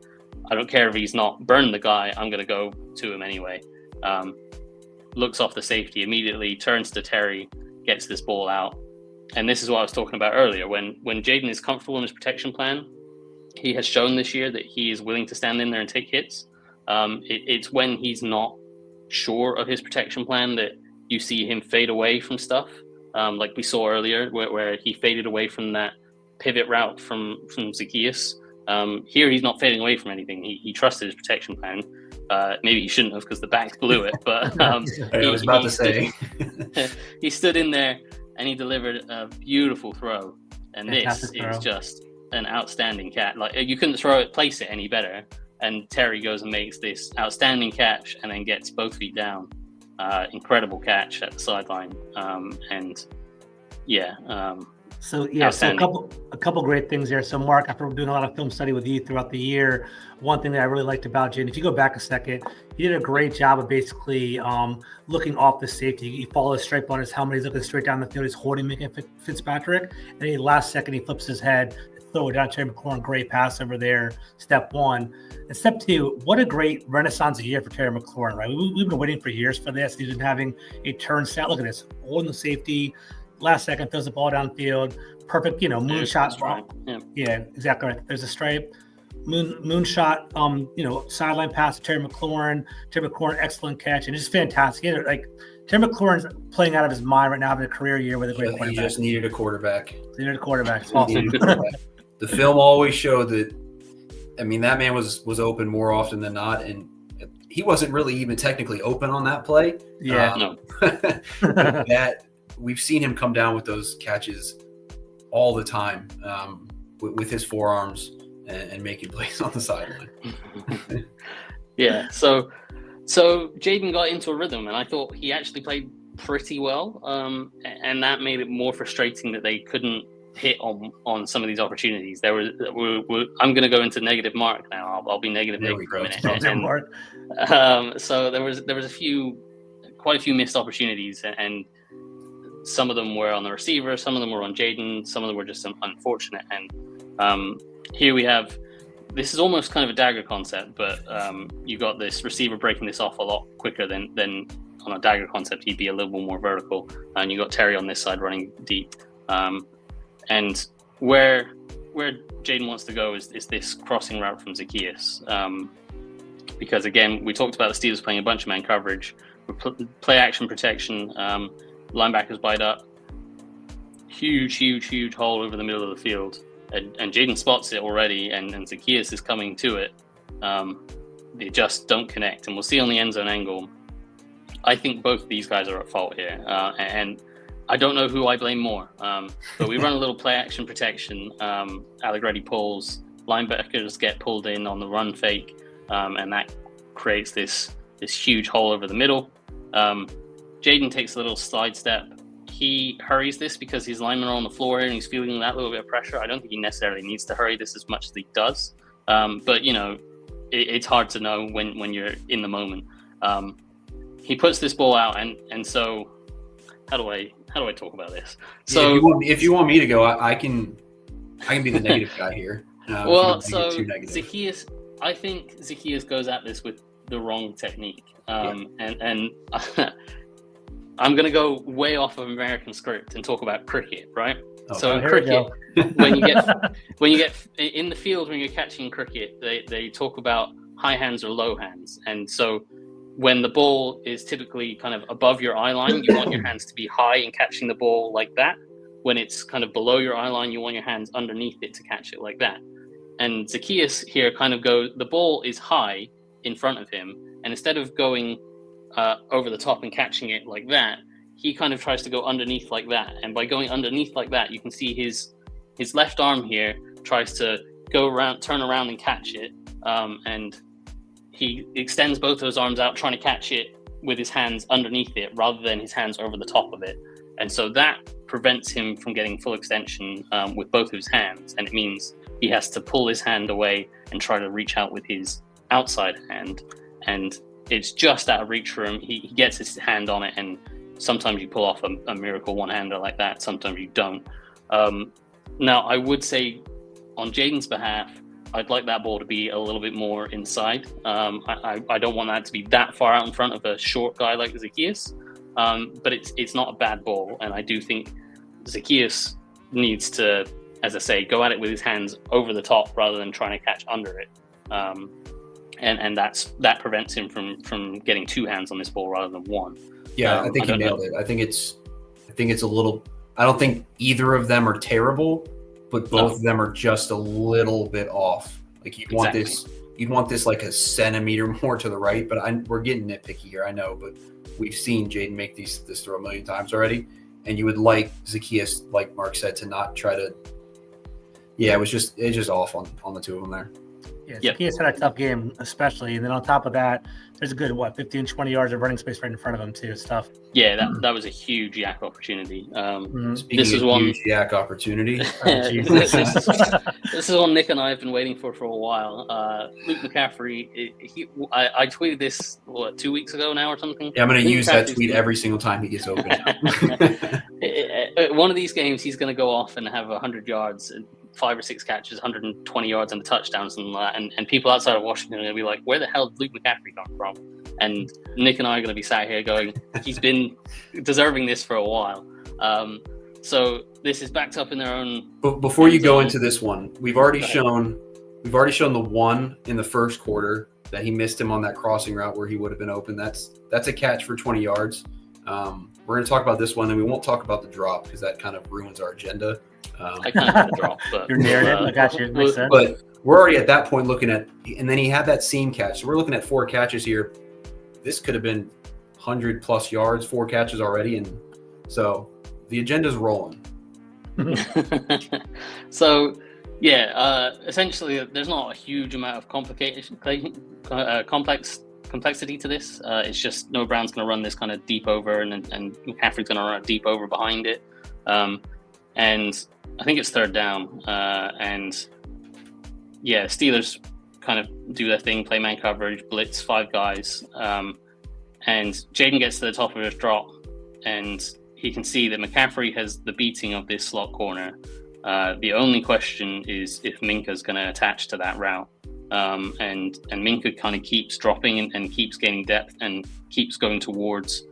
I don't care if he's not burned the guy, I'm going to go to him anyway. Looks off the safety immediately, turns to Terry, gets this ball out. And this is what I was talking about earlier. When Jaden is comfortable in his protection plan, he has shown this year that he is willing to stand in there and take hits. It's when he's not sure of his protection plan that you see him fade away from stuff. Like we saw earlier, where he faded away from that pivot route from Zacchaeus. Here he's not fading away from anything. He trusted his protection plan. Maybe he shouldn't have because the back blew it. But I was about to say. He stood in there and he delivered a beautiful throw. And Fantastic this throw. is just an outstanding catch. Like, you couldn't place it any better. And Terry goes and makes this outstanding catch and then gets both feet down. Incredible catch at the sideline. So a couple great things there. So Mark, after doing a lot of film study with you throughout the year, one thing that I really liked about Jaden, if you go back a second, he did a great job of basically looking off the safety. He followed a stripe on his helmet. He's looking straight down the field. He's holding Minka Fitzpatrick, and then last second he flips his head, throw it down to Terry McLaurin. Great pass over there. Step one. And step two, what a great renaissance year for Terry McLaurin, right? We've been waiting for years for this. He's been having a turn set. Look at this, holding the safety. Last second, throws the ball downfield. Perfect, moonshot. Yeah, exactly right. There's a stripe. Moonshot, sideline pass to Terry McLaurin. Terry McLaurin, excellent catch. And it's just fantastic. Terry McLaurin's playing out of his mind right now, having a career year with a great quarterback. He just needed a quarterback. It's awesome. The film always showed that, that man was open more often than not. And he wasn't really even technically open on that play. Yeah. No. That we've seen him come down with those catches all the time with his forearms and making plays on the sideline. Yeah. So Jaden got into a rhythm, and I thought he actually played pretty well. And that made it more frustrating that they couldn't hit on some of these opportunities. I'm going to go into negative Mark now. I'll be negative Nick for a minute. So there was quite a few missed opportunities, and some of them were on the receiver, some of them were on Jaden, some of them were just unfortunate. And here we have, this is almost kind of a dagger concept, but you got this receiver breaking this off a lot quicker than on a dagger concept. He'd be a little more vertical, and you got Terry on this side running deep. And where Jaden wants to go is this crossing route from Zacchaeus, because again, we talked about the Steelers playing a bunch of man coverage, play action protection. Linebackers bite up, huge hole over the middle of the field, and Jaden spots it already, and Zacchaeus is coming to it. They just don't connect, and we'll see on the end zone angle. I think both of these guys are at fault here, and I don't know who I blame more. But we run a little play action protection. Allegretti pulls, linebackers get pulled in on the run fake, and that creates this huge hole over the middle. Jaden takes a little slide step. He hurries this because his linemen are on the floor here and he's feeling that little bit of pressure. I don't think he necessarily needs to hurry this as much as he does. But it's hard to know when you're in the moment. He puts this ball out, and so how do I talk about this? So if you want me to go, I can be the negative guy here. So Zacchaeus, I think Zacchaeus goes at this with the wrong technique, and I'm going to go way off of American script and talk about cricket, right? Okay. So in cricket, when you get in the field, when you're catching cricket, they talk about high hands or low hands. And so when the ball is typically kind of above your eye line, you want your hands to be high in catching the ball like that. When it's kind of below your eye line, you want your hands underneath it to catch it like that. And Zacchaeus here kind of the ball is high in front of him, and instead of going over the top and catching it like that, he kind of tries to go underneath like that. And by going underneath like that, you can see his left arm here tries to turn around and catch it. And he extends both those arms out, trying to catch it with his hands underneath it rather than his hands over the top of it. And so that prevents him from getting full extension with both of his hands. And it means he has to pull his hand away and try to reach out with his outside hand. And it's just out of reach for him. He gets his hand on it, and sometimes you pull off a miracle one-hander like that. Sometimes you don't. Now, I would say on Jaden's behalf, I'd like that ball to be a little bit more inside. I don't want that to be that far out in front of a short guy like Zacchaeus, but it's not a bad ball, and I do think Zacchaeus needs to, as I say, go at it with his hands over the top rather than trying to catch under it, and that prevents him from getting two hands on this ball rather than one. Yeah, I think you nailed it. I think it's a little. I don't think either of them are terrible, but both of them are just a little bit off. Like you'd want this like a centimeter more to the right, but we're getting nitpicky here, I know, but we've seen Jaden make this throw a million times already, and you would like Zacchaeus, like Mark said, to not try to. Yeah, it's just off on the two of them there. Yeah, Zacchaeus had a tough game, especially, and then on top of that, there's a good 15, 20 yards of running space right in front of him too. It's tough. Yeah, that was a huge yak opportunity. Speaking this is of one huge yak opportunity. this is one Nick and I have been waiting for a while. Luke McCaffrey. I tweeted this 2 weeks ago now or something. Yeah, I'm going to use that tweet every single time he gets open. One of these games, he's going to go off and have 100 yards. 5 or 6 catches, 120 yards and a touchdown, something like that. And people outside of Washington are going to be like, where the hell did Luke McCaffrey come from? And Nick and I are going to be sat here going, he's been deserving this for a while. So this is backed up in their own. But before you go into this one, we've already shown the one in the first quarter that he missed him on that crossing route where he would have been open. That's a catch for 20 yards. We're going to talk about this one, and we won't talk about the drop because that kind of ruins our agenda. I kind of had a drop, but your narrative. I got you. Makes sense. But we're already at that point looking at, and then he had that seam catch. So we're looking at 4 catches here. This could have been 100+ yards, 4 catches already, and so the agenda's rolling. So, yeah, essentially, there's not a huge amount of complexity to this. It's just Noah Brown's going to run this kind of deep over, and McCaffrey's going to run a deep over behind it. And I think it's third down. And yeah, Steelers kind of do their thing, play man coverage, blitz 5 guys. And Jaden gets to the top of his drop, and he can see that McCaffrey has the beating of this slot corner. The only question is if Minka's going to attach to that route. And Minka kind of keeps dropping and keeps gaining depth and keeps going towards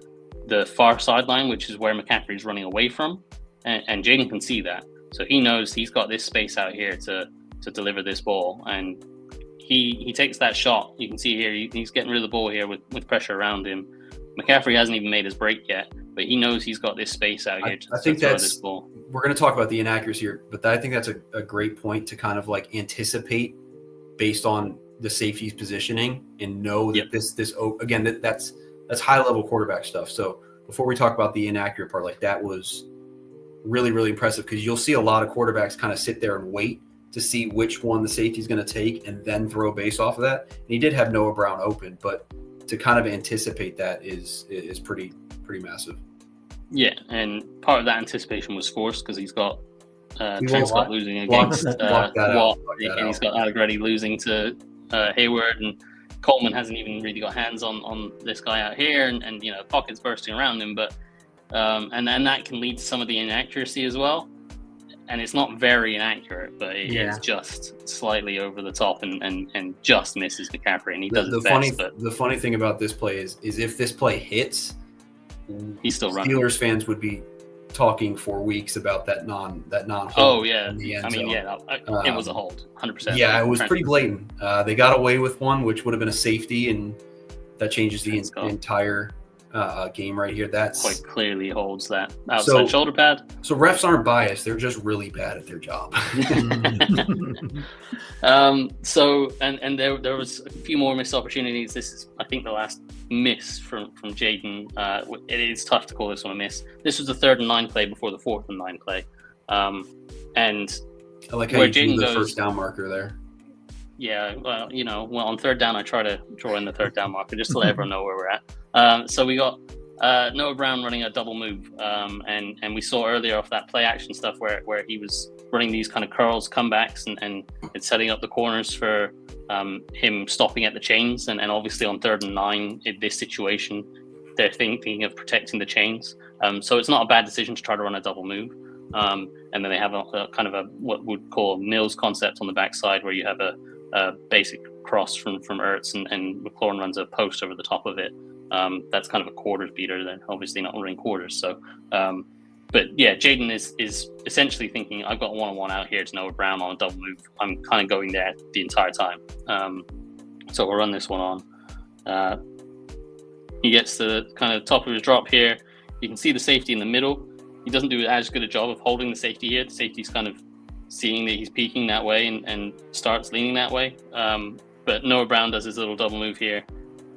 the far sideline, which is where McCaffrey's running away from. And Jaden can see that. So he knows he's got this space out here to deliver this ball. And he takes that shot. You can see here, he's getting rid of the ball here with pressure around him. McCaffrey hasn't even made his break yet, but he knows he's got this space out here to throw this ball. We're going to talk about the inaccuracy here, but I think that's a great point to kind of like anticipate based on the safety's positioning and know that this again, that's high level quarterback stuff. So before we talk about the inaccurate part, like that was really, really impressive because you'll see a lot of quarterbacks kind of sit there and wait to see which one the safety is going to take and then throw a base off of that. And he did have Noah Brown open, but to kind of anticipate that is pretty massive. Yeah, and part of that anticipation was forced because he's got Trent Scott losing against Watt, and he's got Allegretti losing to Hayward, and Coleman hasn't even really got hands on this guy out here, and you know, pockets bursting around him, but and that can lead to some of the inaccuracy as well. And it's not very inaccurate, but it is just slightly over the top and just misses McCaffrey, and he does his best. The funny thing about this play is if this play hits, he's still running. Steelers fans would be talking for weeks about that non hold. Oh yeah, I mean it was a hold, 100%. Yeah, it was pretty blatant. They got away with one, which would have been a safety, and that changes the entire game right here. That's quite clearly holds that outside shoulder pad. So refs aren't biased; they're just really bad at their job. So there was a few more missed opportunities. This is, I think, the last miss from Jaden. It is tough to call this one a miss. This was the 3rd and 9 play before the 4th and 9 play, and I like how you do the first down marker there. Yeah, well, on 3rd down, I try to draw in the 3rd down marker just to let everyone know where we're at. So we got Noah Brown running a double move, and we saw earlier off that play action stuff where he was running these kind of curls, comebacks, and it's setting up the corners for him stopping at the chains. And obviously on 3rd and 9, in this situation, they're thinking of protecting the chains. So it's not a bad decision to try to run a double move. And then they have a kind of a what would call a Mills concept on the backside, where you have a basic cross from Ertz, and McLaurin runs a post over the top of it. That's kind of a quarters beater. They're obviously not running quarters. So, but yeah, Jayden is essentially thinking, I've got a one-on-one out here to Noah Brown on a double move. I'm kind of going there the entire time. So we'll run this one on. He gets to the kind of top of his drop here. You can see the safety in the middle. He doesn't do as good a job of holding the safety here. The safety's kind of seeing that he's peeking that way and starts leaning that way. But Noah Brown does his little double move here,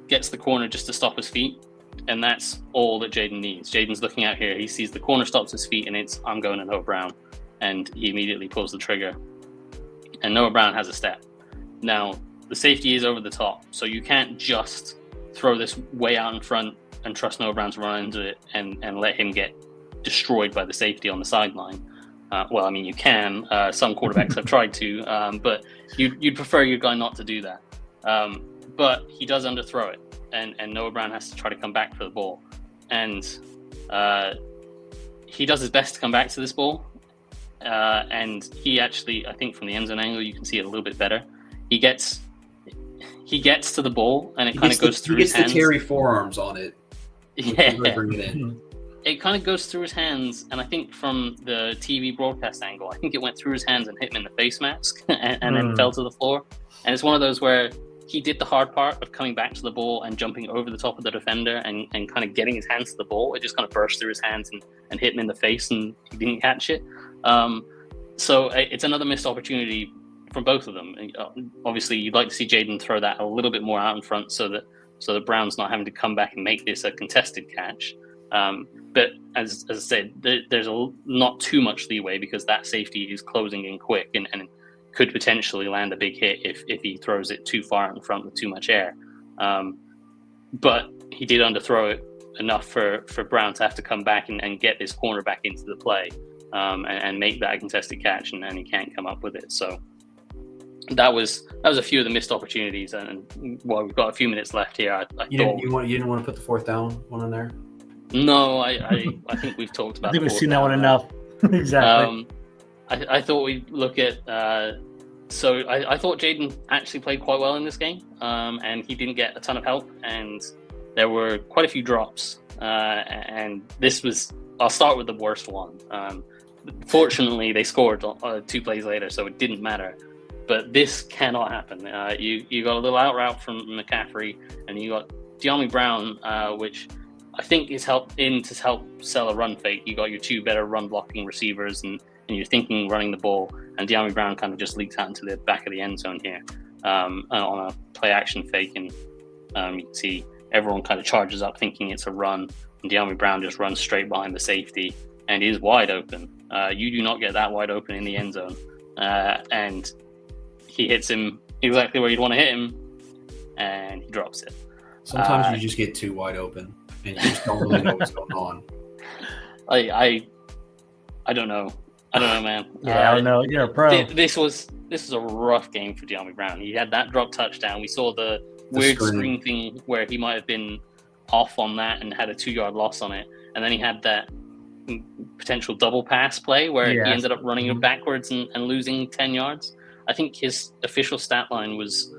gets the corner just to stop his feet, and that's all that Jayden needs. Jayden's looking out here. He sees the corner stops his feet, and it's, I'm going to Noah Brown. And he immediately pulls the trigger. And Noah Brown has a step. Now, the safety is over the top, so you can't just throw this way out in front and trust Noah Brown to run into it and let him get destroyed by the safety on the sideline. Well, I mean, you can. Some quarterbacks have tried to, but you'd prefer your guy not to do that. But he does underthrow it, and Noah Brown has to try to come back for the ball. And he does his best to come back to this ball. And he actually, I think from the end zone angle, you can see it a little bit better. He gets to the ball, and it kind of goes through his hands. He gets the Terry forearms on it. Yeah. Bring it in. It kind of goes through his hands, and I think from the TV broadcast angle, I think it went through his hands and hit him in the face mask and then fell to the floor. And it's one of those where he did the hard part of coming back to the ball and jumping over the top of the defender and kind of getting his hands to the ball. It just kind of burst through his hands and hit him in the face, and he didn't catch it. So it's another missed opportunity from both of them. Obviously, you'd like to see Jayden throw that a little bit more out in front so that Brown's not having to come back and make this a contested catch. But as I said, there's not too much leeway because that safety is closing in quick and could potentially land a big hit if he throws it too far in front with too much air. But he did underthrow it enough for Brown to have to come back and get this corner back into the play and make that a contested catch, and he can't come up with it. So that was a few of the missed opportunities. And while we've got a few minutes left here, I thought you didn't want to put the fourth down one in there. No, I think we've talked about. I think we've seen that one enough. Exactly. I thought we'd look at. So I thought Jayden actually played quite well in this game, and he didn't get a ton of help, and there were quite a few drops. And this was. I'll start with the worst one. Fortunately, they scored 2 plays later, so it didn't matter. But this cannot happen. You got a little out route from McCaffrey, and you got Dyami Brown, which I think is help sell a run fake. You got your 2 better run blocking receivers, and you're thinking running the ball, and Dyami Brown kind of just leaks out into the back of the end zone here on a play action fake, and you can see everyone kind of charges up thinking it's a run, and Dyami Brown just runs straight behind the safety and is wide open. You do not get that wide open in the end zone, and he hits him exactly where you'd want to hit him, and he drops it. Sometimes you just get too wide open, and you just don't really know what's going on. I don't know. I don't know, man. Yeah, I don't know. You're a pro. This was a rough game for Dyami Brown. He had that drop touchdown. We saw the weird screen thing where he might have been off on that and had a 2-yard loss on it, and then he had that potential double pass play where he ended up running it backwards and losing 10 yards. I think his official stat line was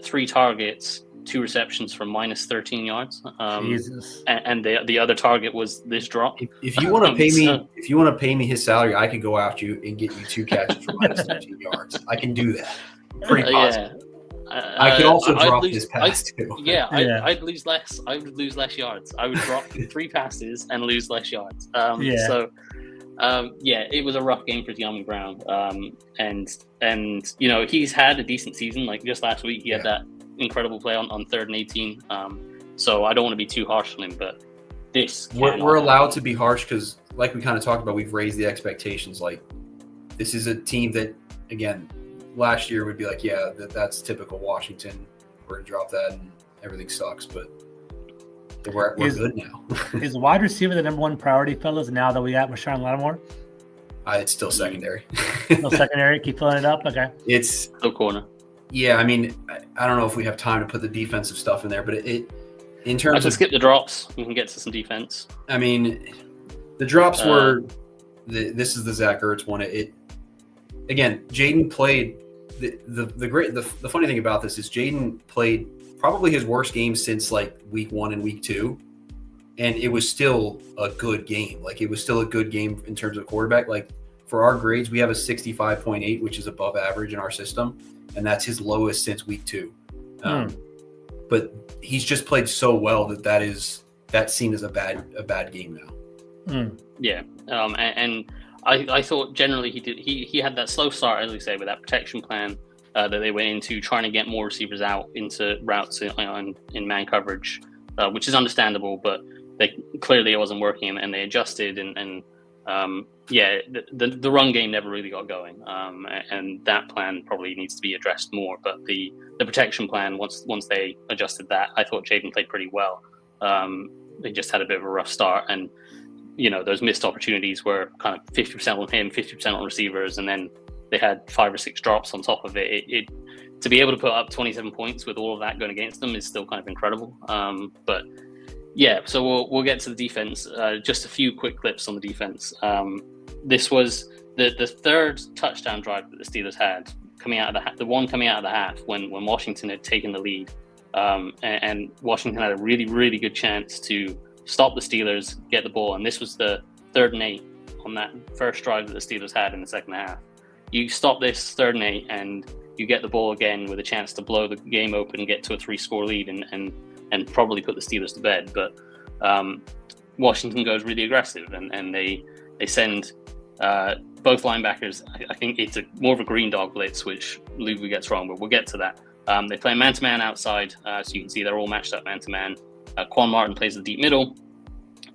3 targets, 2 receptions for minus 13 yards. Jesus. And the other target was this drop. If you want to pay me his salary, I could go after you and get you 2 catches for minus 13 yards. I can do that. Pretty positive. I could also drop this pass too. I'd lose less. I would lose less yards. I would drop 3 passes and lose less yards. So it was a rough game for Dyami Brown. And you know, he's had a decent season. Like just last week, he had that incredible play on 3rd and 18. So I don't want to be too harsh on him, but we're allowed to be harsh because, like we kind of talked about, we've raised the expectations. Like this is a team that, again, last year would be like, that's typical Washington. We're gonna drop that and everything sucks, but we're good now. Is wide receiver the number 1 priority, fellas? Now that we got Marshawn Lattimore, it's still secondary. Still secondary. Keep filling it up. Okay. It's still corner. Yeah, I mean, I don't know if we have time to put the defensive stuff in there, but in terms of skip the drops, we can get to some defense. I mean, the drops were this is the Zach Ertz one. It again, Jaden played the funny thing about this is Jaden played probably his worst game since like week 1 and week 2, and it was still a good game. Like it was still a good game in terms of quarterback. Like for our grades, we have a 65.8, which is above average in our system, and that's his lowest since week 2. But he's just played so well that's seen as a bad game now. Yeah, and I thought generally he had that slow start, as we say, with that protection plan that they went into, trying to get more receivers out into routes in man coverage, which is understandable, but clearly it wasn't working, and they adjusted, and the run game never really got going, and that plan probably needs to be addressed more. But the protection plan, once they adjusted that, I thought Jaden played pretty well. They just had a bit of a rough start, and those missed opportunities were kind of 50% on him, 50% on receivers, and then they had 5 or 6 drops on top of it. It to be able to put up 27 points with all of that going against them is still kind of incredible. But yeah, so we'll get to the defense. Just a few quick clips on the defense. This was the third touchdown drive that the Steelers had coming out of the one coming out of the half when Washington had taken the lead, and Washington had a really, really good chance to stop the Steelers, get the ball, and this was the 3rd and 8 on that first drive that the Steelers had in the second half. You stop this 3rd and 8, and you get the ball again with a chance to blow the game open and get to a 3-score lead and probably put the Steelers to bed. But Washington goes really aggressive, and they send both linebackers. I think it's more of a green dog blitz, which Luvu gets wrong, but we'll get to that. They play man-to-man outside, so you can see they're all matched up man-to-man. Quan Martin plays the deep middle.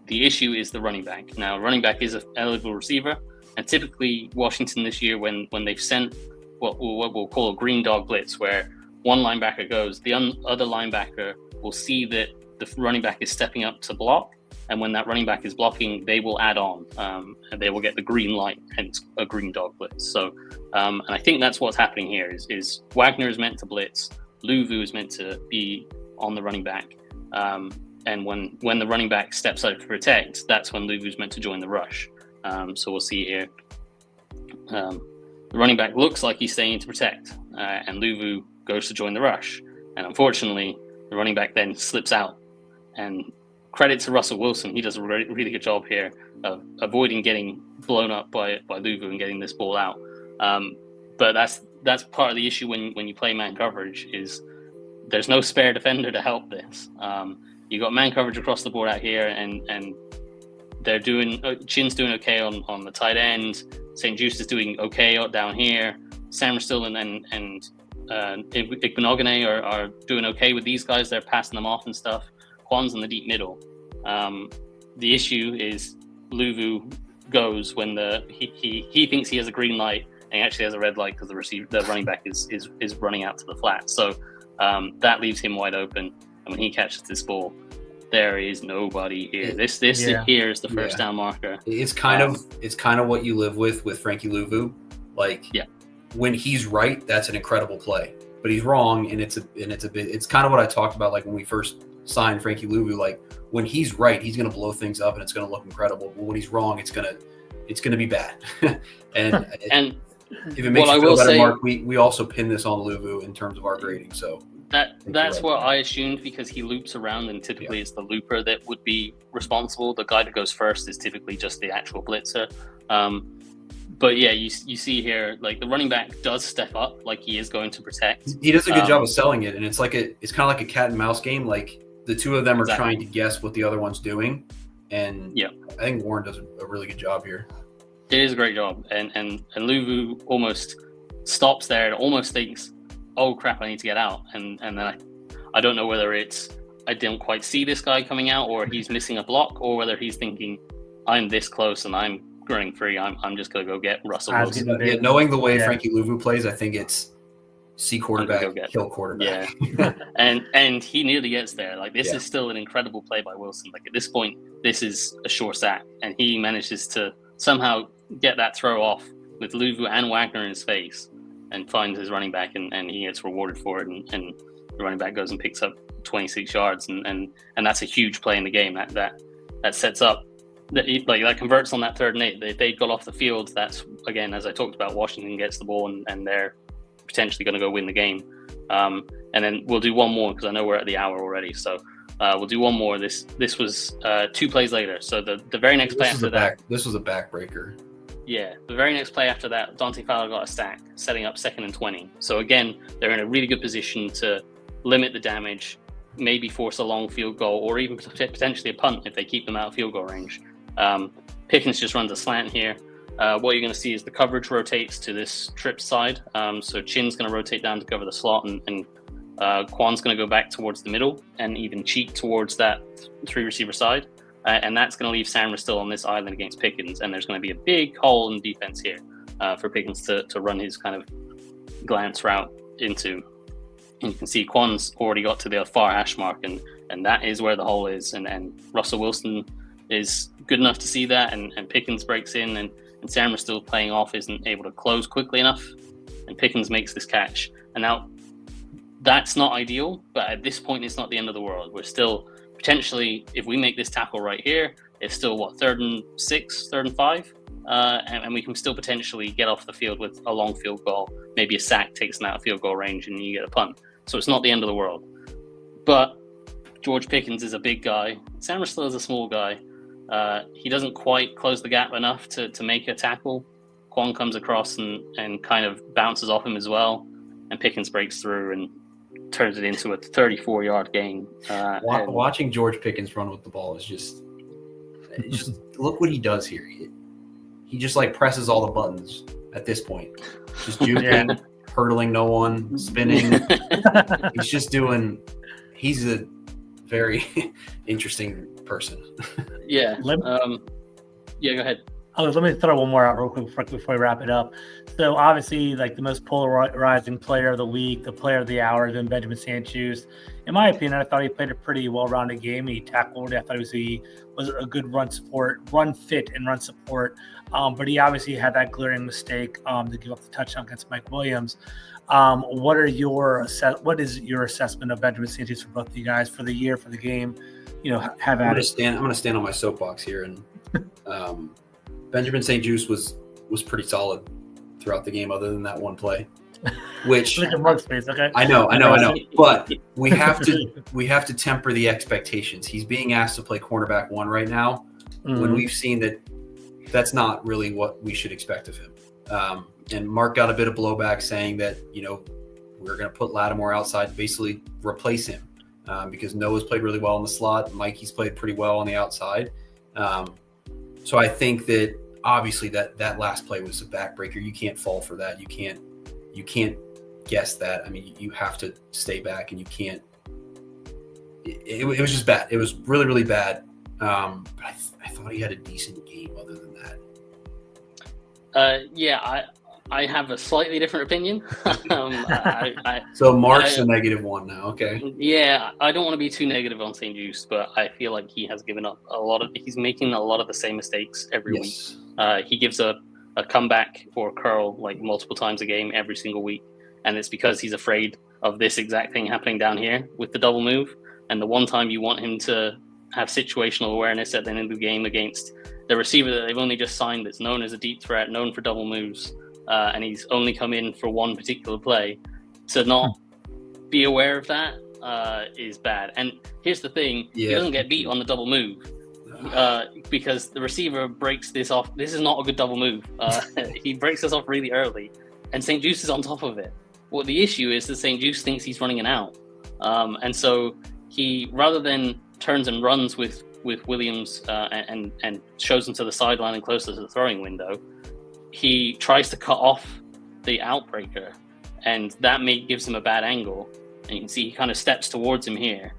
The issue is the running back. Now, running back is an eligible receiver, and typically Washington this year, when they've sent what we'll call a green dog blitz, where one linebacker goes, the other linebacker will see that the running back is stepping up to block, and when that running back is blocking, they will add on, and they will get the green light, hence a green dog blitz. So, and I think that's what's happening here is Wagner is meant to blitz, Luvu is meant to be on the running back. And when the running back steps out to protect, that's when Luvu's meant to join the rush. So we'll see here. The running back looks like he's staying to protect, and Luvu goes to join the rush. And unfortunately, the running back then slips out. And credit to Russell Wilson, he does a really good job here of avoiding getting blown up by Luvu and getting this ball out. But that's part of the issue when you play man coverage is there's no spare defender to help this. You got man coverage across the board out here, and they're doing Chin's doing okay on the tight end. St. Juste is doing okay down here. Samerstill and Igbinoghene are doing okay with these guys. They're passing them off and stuff. Quan's in the deep middle. The issue is Luvu goes when he thinks he has a green light and he actually has a red light because the running back is running out to the flat. So that leaves him wide open. And when he catches this ball, there is nobody here. This here is the first down marker. It's kind of what you live with Frankie Luvu. Like when he's right, that's an incredible play. But he's wrong, and it's kind of what I talked about. Like when we first signed Frankie Luvu, like when he's right, he's going to blow things up and it's going to look incredible. But when he's wrong, it's going to be bad. and if it makes you feel better, Mark, we also pin this on Luvu in terms of our grading. So. That's what I assumed, because he loops around, and typically it's the looper that would be responsible. The guy that goes first is typically just the actual blitzer. But yeah, you see here, like the running back does step up, like he is going to protect. He does a good job of selling it, and it's kind of like a cat and mouse game. Like the two of them are trying to guess what the other one's doing, and I think Warren does a really good job here. It is a great job, and Luvu almost stops there and almost thinks, oh crap, I need to get out, and then I don't know whether it's I don't quite see this guy coming out, or he's missing a block, or whether he's thinking I'm this close and I'm running free, I'm just gonna go get Russell Wilson. Yeah, knowing the way Frankie Luvu plays, I think it's see quarterback, kill quarterback. Yeah, and he nearly gets there. Like this is still an incredible play by Wilson. Like at this point, this is a sure sack, and he manages to somehow get that throw off with Luvu and Wagner in his face, and finds his running back, and he gets rewarded for it, and the running back goes and picks up 26 yards, and that's a huge play in the game. That sets up that converts on that 3rd and 8. If they got off the field, that's, again, as I talked about, Washington gets the ball and they're potentially going to go win the game. And then we'll do one more because I know we're at the hour already. So we'll do one more. This was 2 plays later. So the very next play after that. This was a backbreaker. Yeah, the very next play after that, Dante Fowler got a sack, setting up 2nd and 20. So again, they're in a really good position to limit the damage, maybe force a long field goal, or even potentially a punt if they keep them out of field goal range. Pickens just runs a slant here. What you're going to see is the coverage rotates to this trip side. So Chin's going to rotate down to cover the slot, and Quan's going to go back towards the middle and even cheat towards that 3 receiver side. And that's going to leave Sanders still on this island against Pickens. And there's going to be a big hole in defense here for Pickens to run his kind of glance route into. And you can see Quan's already got to the far hash mark, and that is where the hole is. And Russell Wilson is good enough to see that, and Pickens breaks in, and Sanders still playing off, isn't able to close quickly enough, and Pickens makes this catch. And now that's not ideal, but at this point, it's not the end of the world. We're still potentially, if we make this tackle right here, it's still 3rd and 6, 3rd and 5, and we can still potentially get off the field with a long field goal. Maybe a sack takes them out of field goal range, and you get a punt. So it's not the end of the world. But George Pickens is a big guy. Sanders still is a small guy. He doesn't quite close the gap enough to make a tackle. Quan comes across and kind of bounces off him as well, and Pickens breaks through and turns it into a 34-yard gain. Watching George Pickens run with the ball is just look what he does here. He just like presses all the buttons at this point. Just juking, hurdling no one, spinning. He's a very interesting person. Yeah. Go ahead. Let me throw one more out real quick before we wrap it up. So obviously, like the most polarizing player of the week, the player of the hour, then Benjamin St-Juste. In my opinion, I thought he played a pretty well-rounded game. He tackled. I thought he was a good run fit and run support. But he obviously had that glaring mistake to give up the touchdown against Mike Williams. What is your assessment of Benjamin St-Juste for both of you guys for the year, for the game? I'm going to stand on my soapbox here, and Benjamin St-Juste was pretty solid throughout the game, other than that one play. Which okay. I know, but we have to temper the expectations. He's being asked to play cornerback 1 right now, when we've seen that that's not really what we should expect of him. And Mark got a bit of blowback saying that we're going to put Lattimore outside to basically replace him because Noah's played really well in the slot. Mikey's played pretty well on the outside. So I think that obviously that last play was a backbreaker. You can't fall for that. You can't guess that. I mean, you have to stay back, and you can't. It was just bad. It was really, really bad. But I thought he had a decent game other than that. I have a slightly different opinion. So Mark's a -1 now. Okay. Yeah, I don't want to be too negative on St-Juste, but I feel like he has given up he's making a lot of the same mistakes every week. He gives a comeback or a curl like multiple times a game every single week. And it's because he's afraid of this exact thing happening down here with the double move. And the one time you want him to have situational awareness at the end of the game against the receiver that they've only just signed that's known as a deep threat, known for double moves, and he's only come in for one particular play, to not be aware of that is bad. And here's the thing, he doesn't get beat on the double move because the receiver breaks this off. This is not a good double move. He breaks this off really early, and St-Juste is on top of it. What the issue is that St-Juste thinks he's running an out. And so he, rather than turns and runs with Williams and shows him to the sideline and closer to the throwing window, he tries to cut off the outbreaker, and that gives him a bad angle. And you can see he kind of steps towards him here.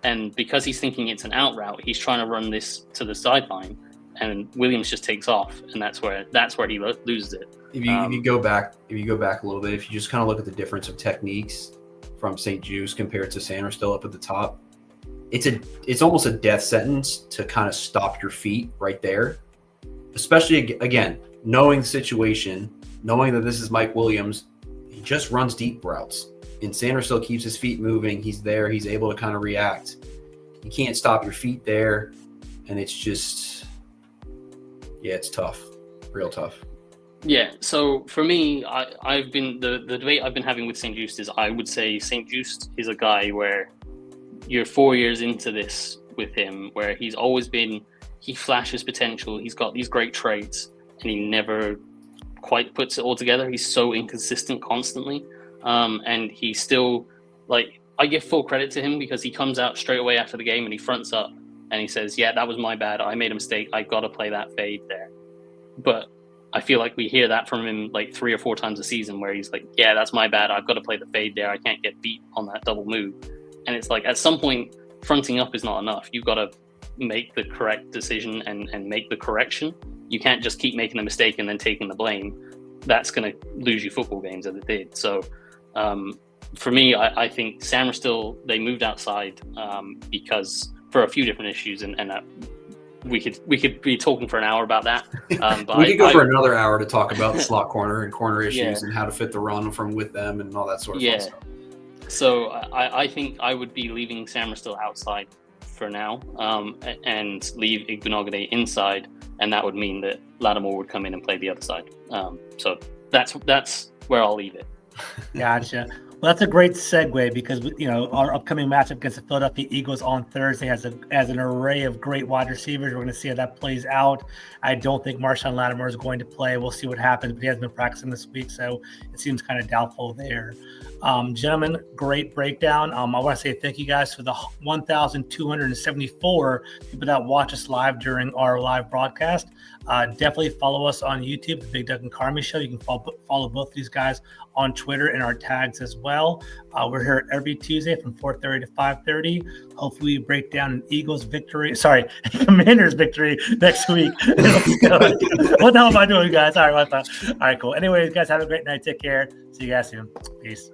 And because he's thinking it's an out route, he's trying to run this to the sideline, and Williams just takes off, and that's where he loses it. If you go back a little bit, if you just kind of look at the difference of techniques from St-Juste compared to Sanders still up at the top, it's almost a death sentence to kind of stop your feet right there, especially again knowing the situation, knowing that this is Mike Williams. He just runs deep routes, and Sanders still keeps his feet moving. He's there. He's able to kind of react. You can't stop your feet there, and it's just yeah, it's tough, real tough. Yeah, so for me, I've been the debate I've been having with St. Just is I would say St. Just is a guy where you're 4 years into this with him, where he flashes potential, he's got these great traits, and he never quite puts it all together. He's so inconsistent constantly, and he still, like, I give full credit to him because he comes out straight away after the game and he fronts up and he says, yeah, that was my bad, I made a mistake, I gotta play that fade there. But I feel like we hear that from him like 3 or 4 times a season where he's like, yeah, that's my bad, I've got to play the fade there, I can't get beat on that double move. And it's like, at some point, fronting up is not enough. You've got to make the correct decision and make the correction. You can't just keep making a mistake and then taking the blame. That's going to lose you football games, as it did. So for me, I think Samarstill, they moved outside because for a few different issues, and we could be talking for an hour about that. But we could go for another hour to talk about the slot corner and corner issues and how to fit the run from with them and all that sort of fun stuff. So I think I would be leaving Samarstill outside for now, and leave Igbenogany inside, and that would mean that Lattimore would come in and play the other side. So that's where I'll leave it. Gotcha. Well, that's a great segue because, you know, our upcoming matchup against the Philadelphia Eagles on Thursday has an array of great wide receivers. We're going to see how that plays out. I don't think Marshawn Lattimore is going to play. We'll see what happens, but he hasn't been practicing this week, so it seems kind of doubtful there. Gentlemen, great breakdown. I want to say thank you guys for the 1,274 people that watch us live during our live broadcast. Definitely follow us on YouTube, The Big Doug and Carmi Show. You can follow both of these guys on Twitter and our tags as well. We're here every Tuesday from 4:30 to 5:30. Hopefully we break down an Commanders victory next week. What the hell am I doing, guys? All right, cool. Anyways, guys, have a great night. Take care. See you guys soon. Peace.